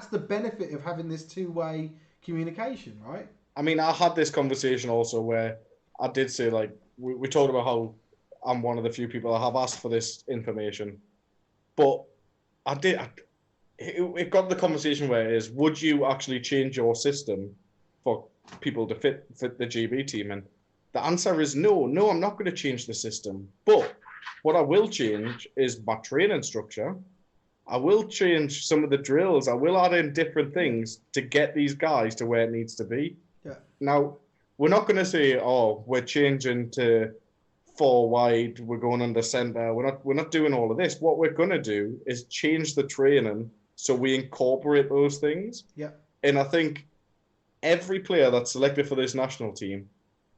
the benefit of having this two-way communication, right? I mean, I had this conversation also where I did say, like, we talked about how I'm one of the few people that have asked for this information. But it got the conversation where it is, would you actually change your system for people to fit the GB team? And The answer is no. No, I'm not going to change the system. But what I will change is my training structure. I will change some of the drills. I will add in different things to get these guys to where it needs to be. Yeah. Now, we're not going to say, oh, we're changing to 4 wide, we're going under centre. We're not doing all of this. What we're going to do is change the training so we incorporate those things. Yeah. And I think every player that's selected for this national team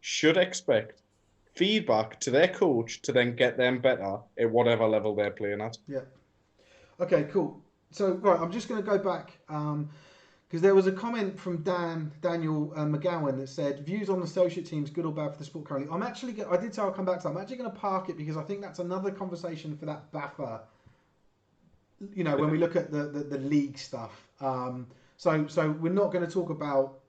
should expect feedback to their coach to then get them better at whatever level they're playing at. Yeah. Okay, cool. So, right, I'm just going to go back because there was a comment from Daniel McGowan that said, views on the associate teams, good or bad for the sport currently. I did say I'll come back to that. I'm actually going to park it because I think that's another conversation for that BAFA, when we look at the league stuff. So we're not going to talk about,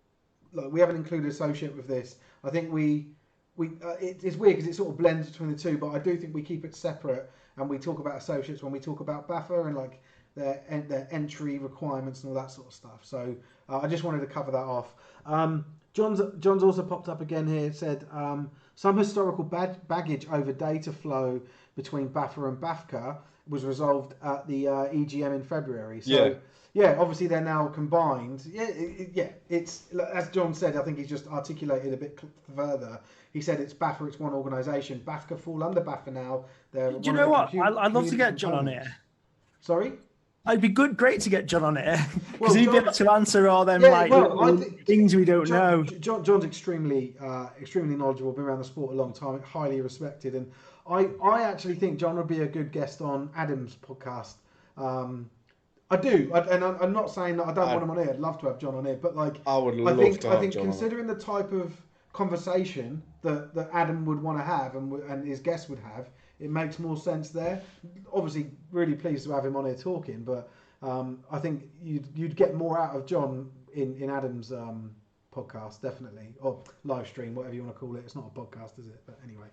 look, we haven't included associate with this. I think it's weird because it sort of blends between the two, but I do think we keep it separate and we talk about associates when we talk about BAFA and like their entry requirements and all that sort of stuff. So I just wanted to cover that off. John's also popped up again here. Said some historical baggage over data flow between BAFA and BAFCA was resolved at the EGM in February. So yeah, obviously they're now combined. It's as John said. I think he's just articulated a bit further. He said it's BAFA, it's one organisation. BAFCA fall under BAFA now. Do you know what? I'd love to get John on here. Sorry? It'd be great to get John on here because Well, he'd be able to answer all them things we don't know. John's extremely knowledgeable, been around the sport a long time, highly respected, and I actually think John would be a good guest on Adam's podcast. I do, and I'm not saying that I don't want him on here. I'd love to have John on here, but like I think considering the type of conversation that Adam would want to have and his guests would have, it makes more sense there. Obviously, really pleased to have him on here talking, but I think you'd get more out of John in Adam's podcast, definitely, or live stream, whatever you want to call it. It's not a podcast, is it? But anyway,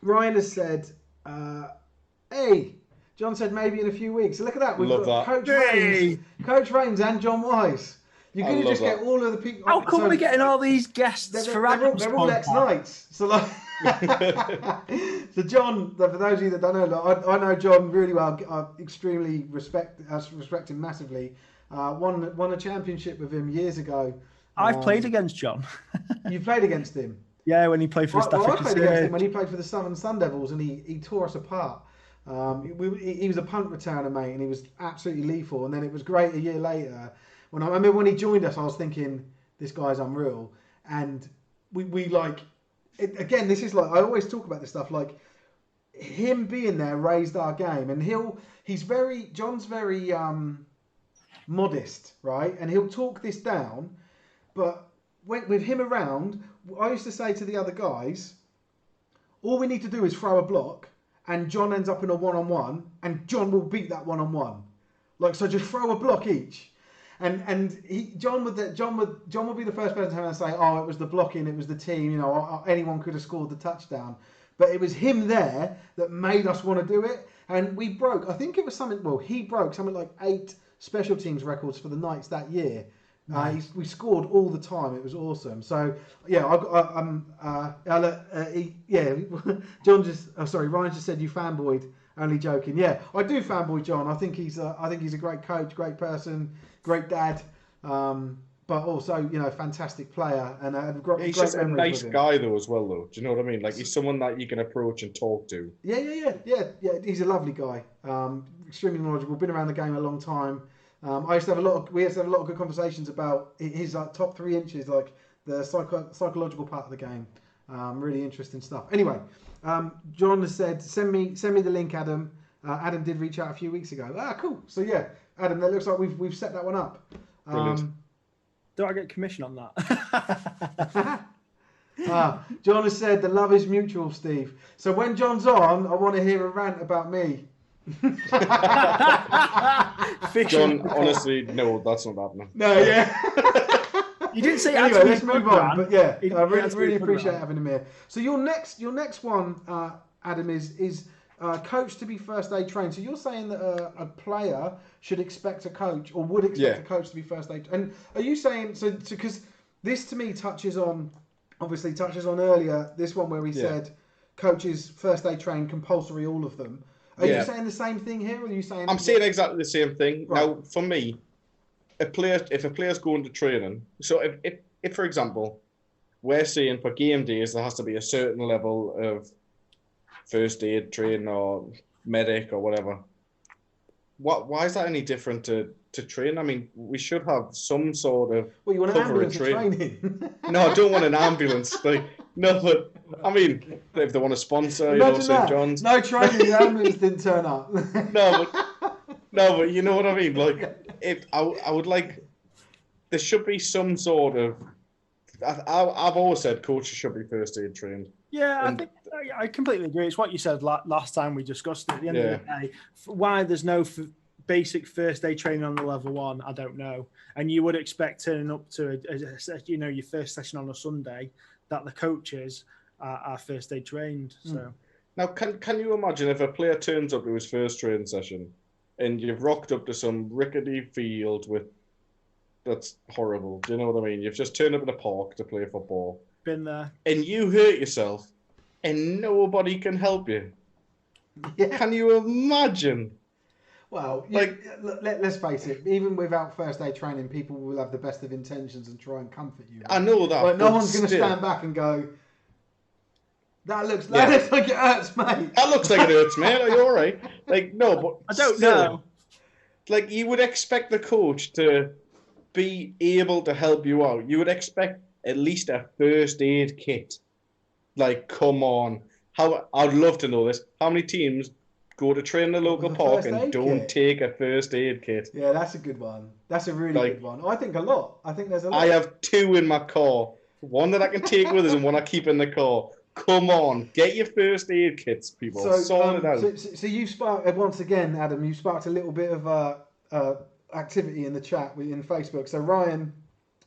Ryan has said, "Hey." John said maybe in a few weeks. So look at that. We've got Coach Rains and John Wise. You're going to just get all of the people. How come we're getting all these guests for Adam's They're all ex-Knights. So like, so John, for those of you that don't know, I know John really well. I extremely respect him massively. Won a championship with him years ago. I've played against John. You played against him? Yeah, when he played for Stafford. I played against him when he played for the Southern Sun Devils, and he tore us apart. He was a punt returner, mate, and he was absolutely lethal. And then it was great a year later. I remember when he joined us, I was thinking, this guy's unreal. And we like, again, this is like, I always talk about this stuff, like him being there raised our game. And John's very modest, right? And he'll talk this down. But with him around, I used to say to the other guys, all we need to do is throw a block. And John ends up in a one-on-one, and John will beat that one-on-one. Like, so just throw a block each. And John would be the first person to come and say, oh, it was the blocking, it was the team, anyone could have scored the touchdown. But it was him there that made us want to do it. And we broke, I think it was he broke something like 8 special teams records for the Knights that year. Nice. We scored all the time. It was awesome. So yeah, Ryan just said you fanboyed. Only joking. Yeah, I do fanboy John. I think he's a great coach, great person, great dad, but also fantastic player and great. He's just a nice guy though as well though. Do you know what I mean? Like he's someone that you can approach and talk to. Yeah. He's a lovely guy. Extremely knowledgeable. Been around the game a long time. We used to have a lot of good conversations about his top 3 inches, like the psychological part of the game. Really interesting stuff. Anyway, John has said, send me the link, Adam. Adam did reach out a few weeks ago. Cool. So yeah, Adam, that looks like we've set that one up. Do I get commission on that? John has said the love is mutual, Steve. So when John's on, I want to hear a rant about me. John, honestly, no, that's not happening. No, yeah. You didn't say anyway. Let's move on. But yeah, I really appreciate having him here. So your next one, Adam, is coach to be first aid trained. So you're saying that a player should expect a coach or would expect a coach to be first aid. And are you saying so? Because this to me touches on obviously touches on earlier this one where he said coaches first day train compulsory, all of them. Are you saying the same thing here, or are you saying? I'm saying exactly the same thing. Right. Now, for me, if a player's going to training, so if for example, we're saying for game days there has to be a certain level of first aid training or medic or whatever. Why is that any different to train? I mean, we should have some sort of you want an cover ambulance training? No, I don't want an ambulance. No, but I mean, if they want to sponsor, Imagine St. that. John's. No training, the ambulance didn't turn up. No, but you know what I mean. Like, I would like, there should be some sort of. I've always said coaches should be first aid trained. Yeah, I think I completely agree. It's what you said last time we discussed it. At the end of the day, why there's no basic first aid training on the level 1, I don't know. And you would expect turning up to your first session on a Sunday that the coaches are first aid trained. So now, can you imagine if a player turns up to his first training session and you've rocked up to some rickety field that's horrible. Do you know what I mean? You've just turned up in a park to play football. Been there. And you hurt yourself and nobody can help you. Yeah. Can you imagine? Well, let's face it, even without first aid training, people will have the best of intentions and try and comfort you. I know that. But no one's going to stand back and go, that looks like it hurts, mate. That looks like it hurts, mate. Are you all right? Like, no, but I don't know. Like, you would expect the coach to be able to help you out. You would expect at least a first aid kit. Like, come on. I'd love to know this. How many teams go to train in the local park and don't take a first aid kit? Yeah, that's a good one. That's a really good one. I think a lot. I think there's a lot. I have 2 in my car. One that I can take with us and one I keep in the car. Come on, get your first aid kits, people. Sort it out. So you sparked, once again, Adam, you sparked a little bit of activity in the chat in Facebook. So Ryan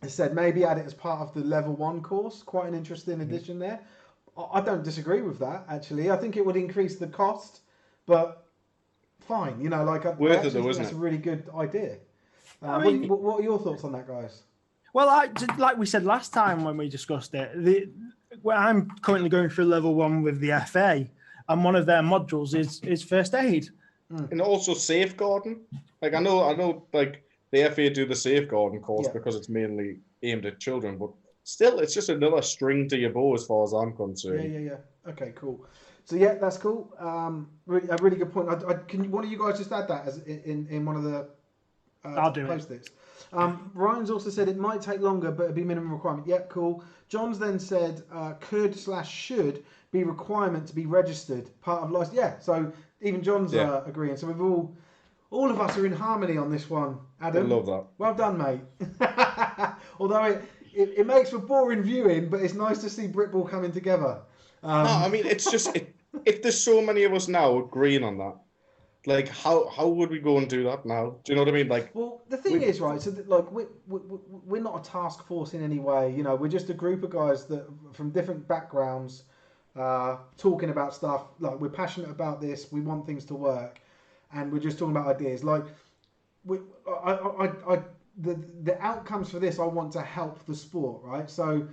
has said maybe add it as part of the level 1 course. Quite an interesting addition there. I don't disagree with that, actually. I think it would increase the cost, but fine. You know, like, worth it though, isn't that's it? a really good idea. I mean, what are your thoughts on that, guys? Well, like we said last time when we discussed it, I'm currently going through level 1 with the FA, and one of their modules is first aid. And also safeguarding. Like, I know, like, the FA do the safeguarding course because it's mainly aimed at children, but still, it's just another string to your bow as far as I'm concerned. Yeah. Okay, cool. So yeah, that's cool. A really good point. Can one of you guys just add that as in one of the I'll do post-its? Ryan's also said it might take longer, but it'd be minimum requirement. Yep, cool. John's then said could/should be requirement to be registered, part of license. Yeah, so even John's agreeing. So we've all of us are in harmony on this one, Adam. I love that. Well done, mate. Although it makes for boring viewing, but it's nice to see Britball coming together. No, I mean, it's just, if there's so many of us now agreeing on that, like, how would we go and do that now? Do you know what I mean? Like, well, the thing is, right, so that, like, we're not a task force in any way. You know, we're just a group of guys that from different backgrounds talking about stuff. Like, we're passionate about this. We want things to work. And we're just talking about ideas. Like, the outcomes for this, I want to help the sport, right? So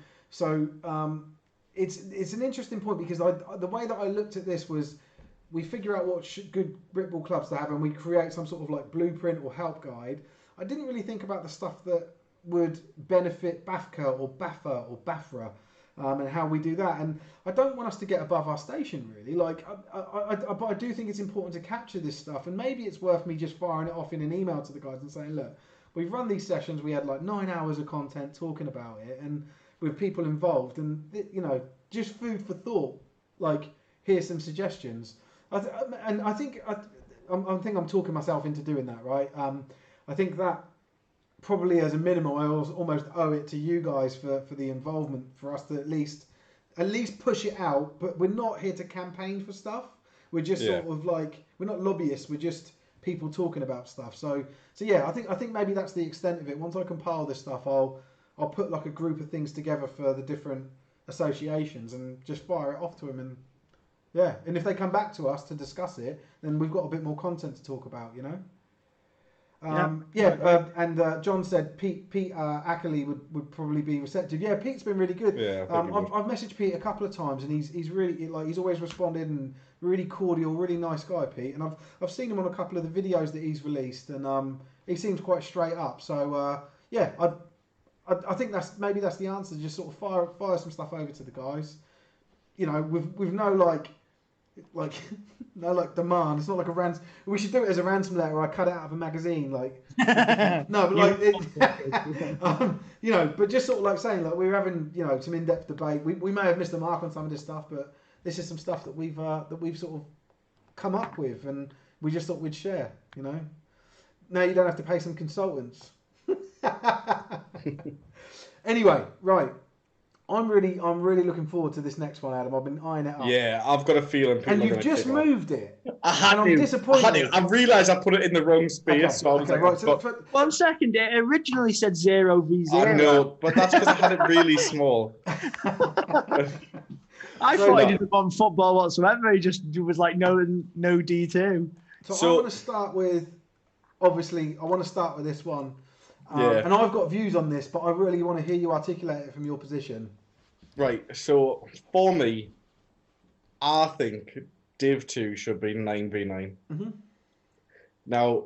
it's an interesting point because the way that I looked at this was we figure out what good Britball clubs to have and we create some sort of like blueprint or help guide. I didn't really think about the stuff that would benefit BAFCA or BAFA or BAFRA and how we do that. And I don't want us to get above our station, really. Like, but I do think it's important to capture this stuff, and maybe it's worth me just firing it off in an email to the guys and saying, look, we've run these sessions, we had like 9 hours of content talking about it, and with people involved, and you know, just food for thought. Like, here's some suggestions. I think I'm talking myself into doing that, right? I think that probably as a minimum, I almost owe it to you guys for the involvement, for us to at least push it out. But we're not here to campaign for stuff. We're just sort of like, we're not lobbyists. We're just people talking about stuff. So yeah, I think maybe that's the extent of it. Once I compile this stuff, I'll put like a group of things together for the different associations and just fire it off to them. And yeah, and if they come back to us to discuss it, then we've got a bit more content to talk about, you know. And John said Pete Ackley would probably be receptive. Yeah, Pete's been really good. Yeah, I've messaged Pete a couple of times, and he's really he's always responded and really cordial, really nice guy, Pete. And I've seen him on a couple of the videos that he's released, and he seems quite straight up. So I think that's the answer. Just sort of fire some stuff over to the guys. With no no demand. It's not like a ransom. We should do it as a ransom letter. I cut it out of a magazine, no, but but just sort of saying we're having some in-depth debate. We may have missed the mark on some of this stuff, but this is some stuff that we've sort of come up with, and we just thought we'd share. Now you don't have to pay some consultants. Anyway, right. I'm really looking forward to this next one, Adam. I've been eyeing it up. Yeah, I've got a feeling people and you've just moved it. I'm disappointed. I realised I put it in the wrong space. Okay, 1 second. It originally said 0v0. I know, but that's because I had it really small. I thought he didn't want football whatsoever. He just was like, no D2. So I want to start with, obviously, this one. And I've got views on this, but I really want to hear you articulate it from your position. Right. So for me, I think Div 2 should be 9v9. Mm-hmm. Now,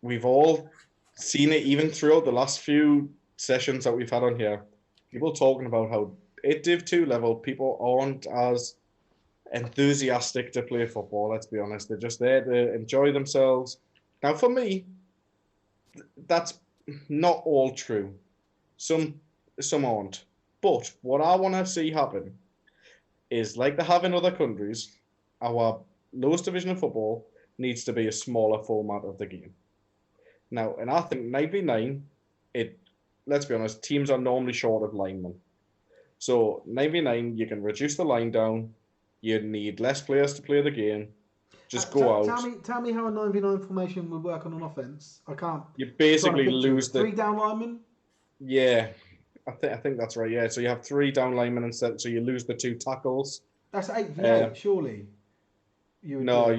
we've all seen it even throughout the last few sessions that we've had on here. People talking about how at Div 2 level, people aren't as enthusiastic to play football, let's be honest. They're just there to enjoy themselves. Now, for me, that's not all true. Some aren't. But what I want to see happen is, like they have in other countries, our lowest division of football needs to be a smaller format of the game. Now, and I think 9v9, let's be honest, teams are normally short of linemen. So 9v9, you can reduce the line down. You need less players to play the game. Just go out. Tell me how a 9v9 formation would work on an offense. I can't. You basically lose the 3 down linemen. Yeah, I think that's right. Yeah, so you have 3 down linemen instead. So you lose the 2 tackles. That's 8v8, surely. You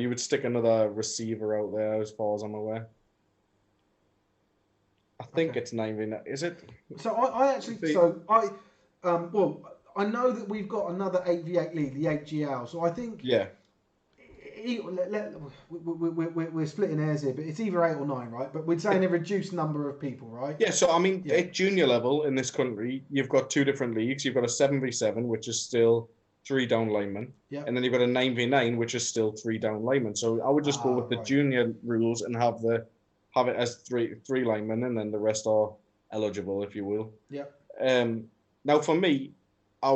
would stick another receiver out there, as far as I'm aware. I think it's 9v9. Is it? So I know that we've got another 8v8 league, the 8GL. So I think we're splitting hairs here, but it's either 8 or 9, right? But we're saying a reduced number of people, right? Yeah. So I mean, at junior level in this country, you've got 2 different leagues. You've got a 7v7, which is still 3 down linemen, and then you've got a 9v9, which is still 3 down linemen. So I would just go with the junior rules and have it as three linemen, and then the rest are eligible, if you will. Yeah. Now for me, I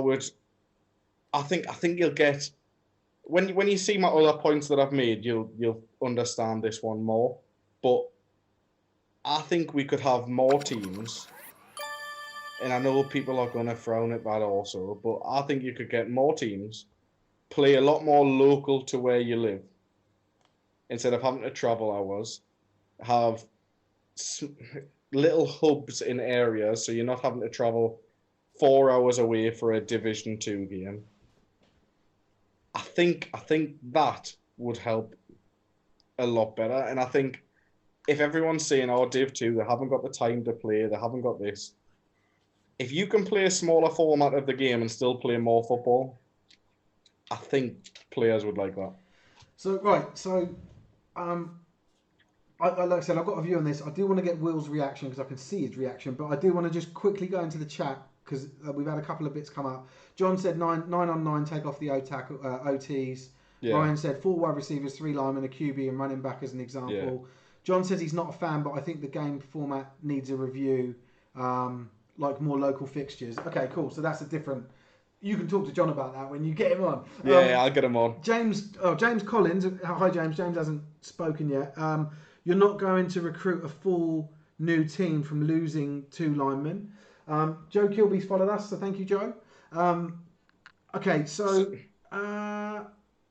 think you'll get when you see my other points that I've made, you'll understand this one more. But I think we could have more teams, and I know people are going to frown at that also, but I think you could get more teams, play a lot more local to where you live, instead of having to travel hours, have little hubs in areas, so you're not having to travel 4 hours away for a Division 2 game. I think that would help a lot better. And I think if everyone's saying, Div 2, they haven't got the time to play, they haven't got this. If you can play a smaller format of the game and still play more football, I think players would like that. Like I said, I've got a view on this. I do want to get Will's reaction because I can see his reaction, but I do want to just quickly go into the chat because we've had a couple of bits come up. John said 9 on 9, take off the OTs. Yeah. Ryan said 4 wide receivers, 3 linemen, a QB, and running back as an example. Yeah. John says he's not a fan, but I think the game format needs a review, like more local fixtures. Okay, cool. So that's a different. You can talk to John about that when you get him on. Yeah, I'll get him on. James Collins. Hi, James. James hasn't spoken yet. You're not going to recruit a full new team from losing 2 linemen. Joe Kilby's followed us, so thank you, Joe. Okay, so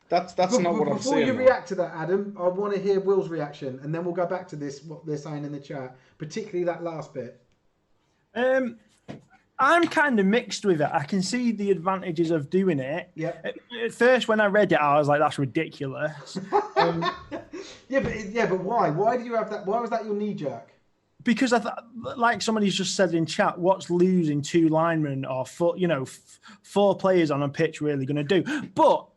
that's not what I'm saying. Before you react to that, Adam, I want to hear Will's reaction, and then we'll go back to this, what they're saying in the chat, particularly that last bit. I'm kind of mixed with it. I can see the advantages of doing it. Yeah. At first, when I read it, I was like, "That's ridiculous." but why? Why do you have that? Why was that your knee jerk? Because like somebody's just said in chat, what's losing 2 linemen or 4 players on a pitch really going to do? But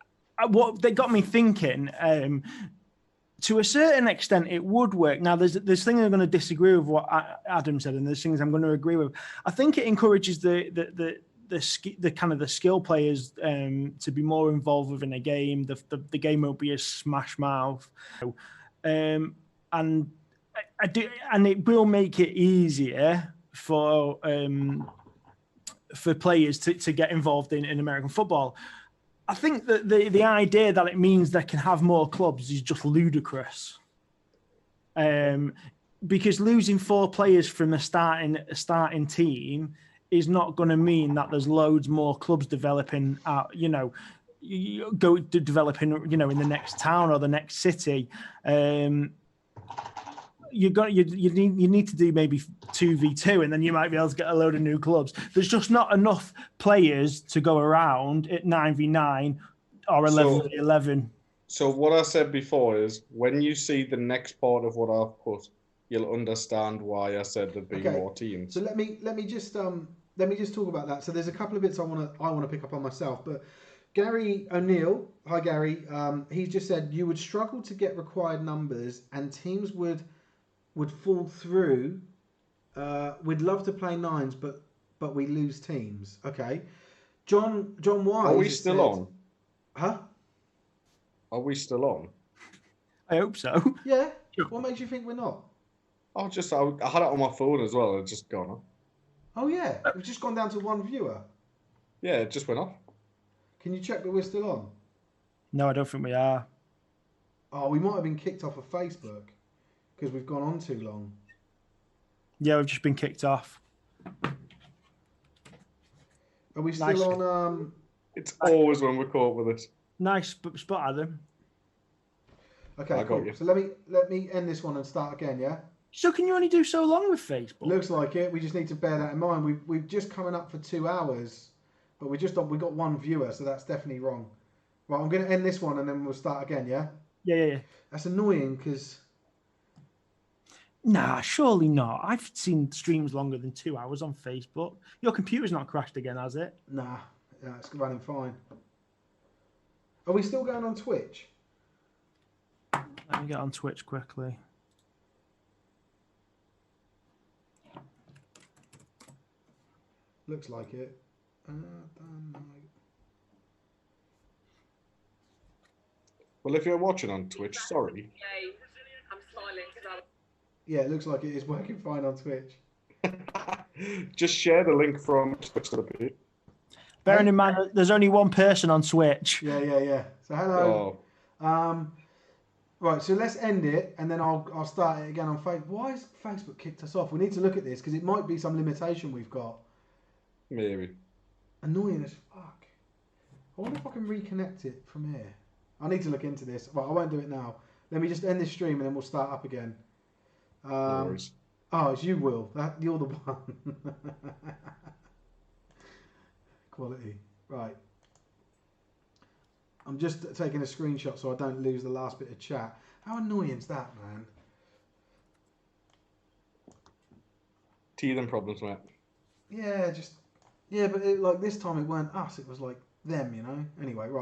what they got me thinking, to a certain extent, it would work. Now, there's things I'm going to disagree with what Adam said, and there's things I'm going to agree with. I think it encourages the kind of the skill players to be more involved within a game. The game won't be a smash mouth, and I do, and it will make it easier for players to get involved in American football. I think that the idea that it means they can have more clubs is just ludicrous. Because losing 4 players from a starting team is not going to mean that there's loads more clubs developing. Developing in the next town or the next city. You need to do maybe 2v2, and then you might be able to get a load of new clubs. There's just not enough players to go around at 9v9 or 11v11. So what I said before is, when you see the next part of what I've put, you'll understand why I said there'd be more teams. So let me just talk about that. So there's a couple of bits I want to pick up on myself, but Gary O'Neill, hi Gary, he's just said you would struggle to get required numbers, and teams would fall through. We'd love to play 9s, but we lose teams. Okay, John Wise. Are we still on? Huh? Are we still on? I hope so. Yeah. What makes you think we're not? I had it on my phone as well. It's just gone off. Oh yeah, we've just gone down to 1 viewer. Yeah, it just went off. Can you check that we're still on? No, I don't think we are. Oh, we might have been kicked off of Facebook because we've gone on too long. Yeah, we've just been kicked off. Are we still on? It's always when we're caught with it. Nice spot, Adam. Okay, cool. So let me end this one and start again. Yeah. So can you only do so long with Facebook? Looks like it. We just need to bear that in mind. We've just coming up for 2 hours, but we got 1 viewer, so that's definitely wrong. Right, I'm going to end this one and then we'll start again. Yeah. Yeah. That's annoying because. Nah, surely not. I've seen streams longer than 2 hours on Facebook. Your computer's not crashed again, has it? Nah, it's running fine. Are we still going on Twitch? Let me get on Twitch quickly. Looks like it. Well, if you're watching on Twitch, sorry. I'm smiling because Yeah, it looks like it is working fine on Twitch. Just share the link from Twitch to the page. Bearing in mind, there's only 1 person on Twitch. Yeah. So hello. Right, so let's end it, and then I'll start it again on Facebook. Why has Facebook kicked us off? We need to look at this because it might be some limitation we've got. Maybe. Annoying as fuck. I wonder if I can reconnect it from here. I need to look into this. Right, I won't do it now. Let me just end this stream and then we'll start up again. No worries. Oh, it's you, Will. You're the one. Quality. Right. I'm just taking a screenshot so I don't lose the last bit of chat. How annoying is that, man? Teething problems, mate. Yeah, but like this time it weren't us. It was like them, you know. Anyway, right.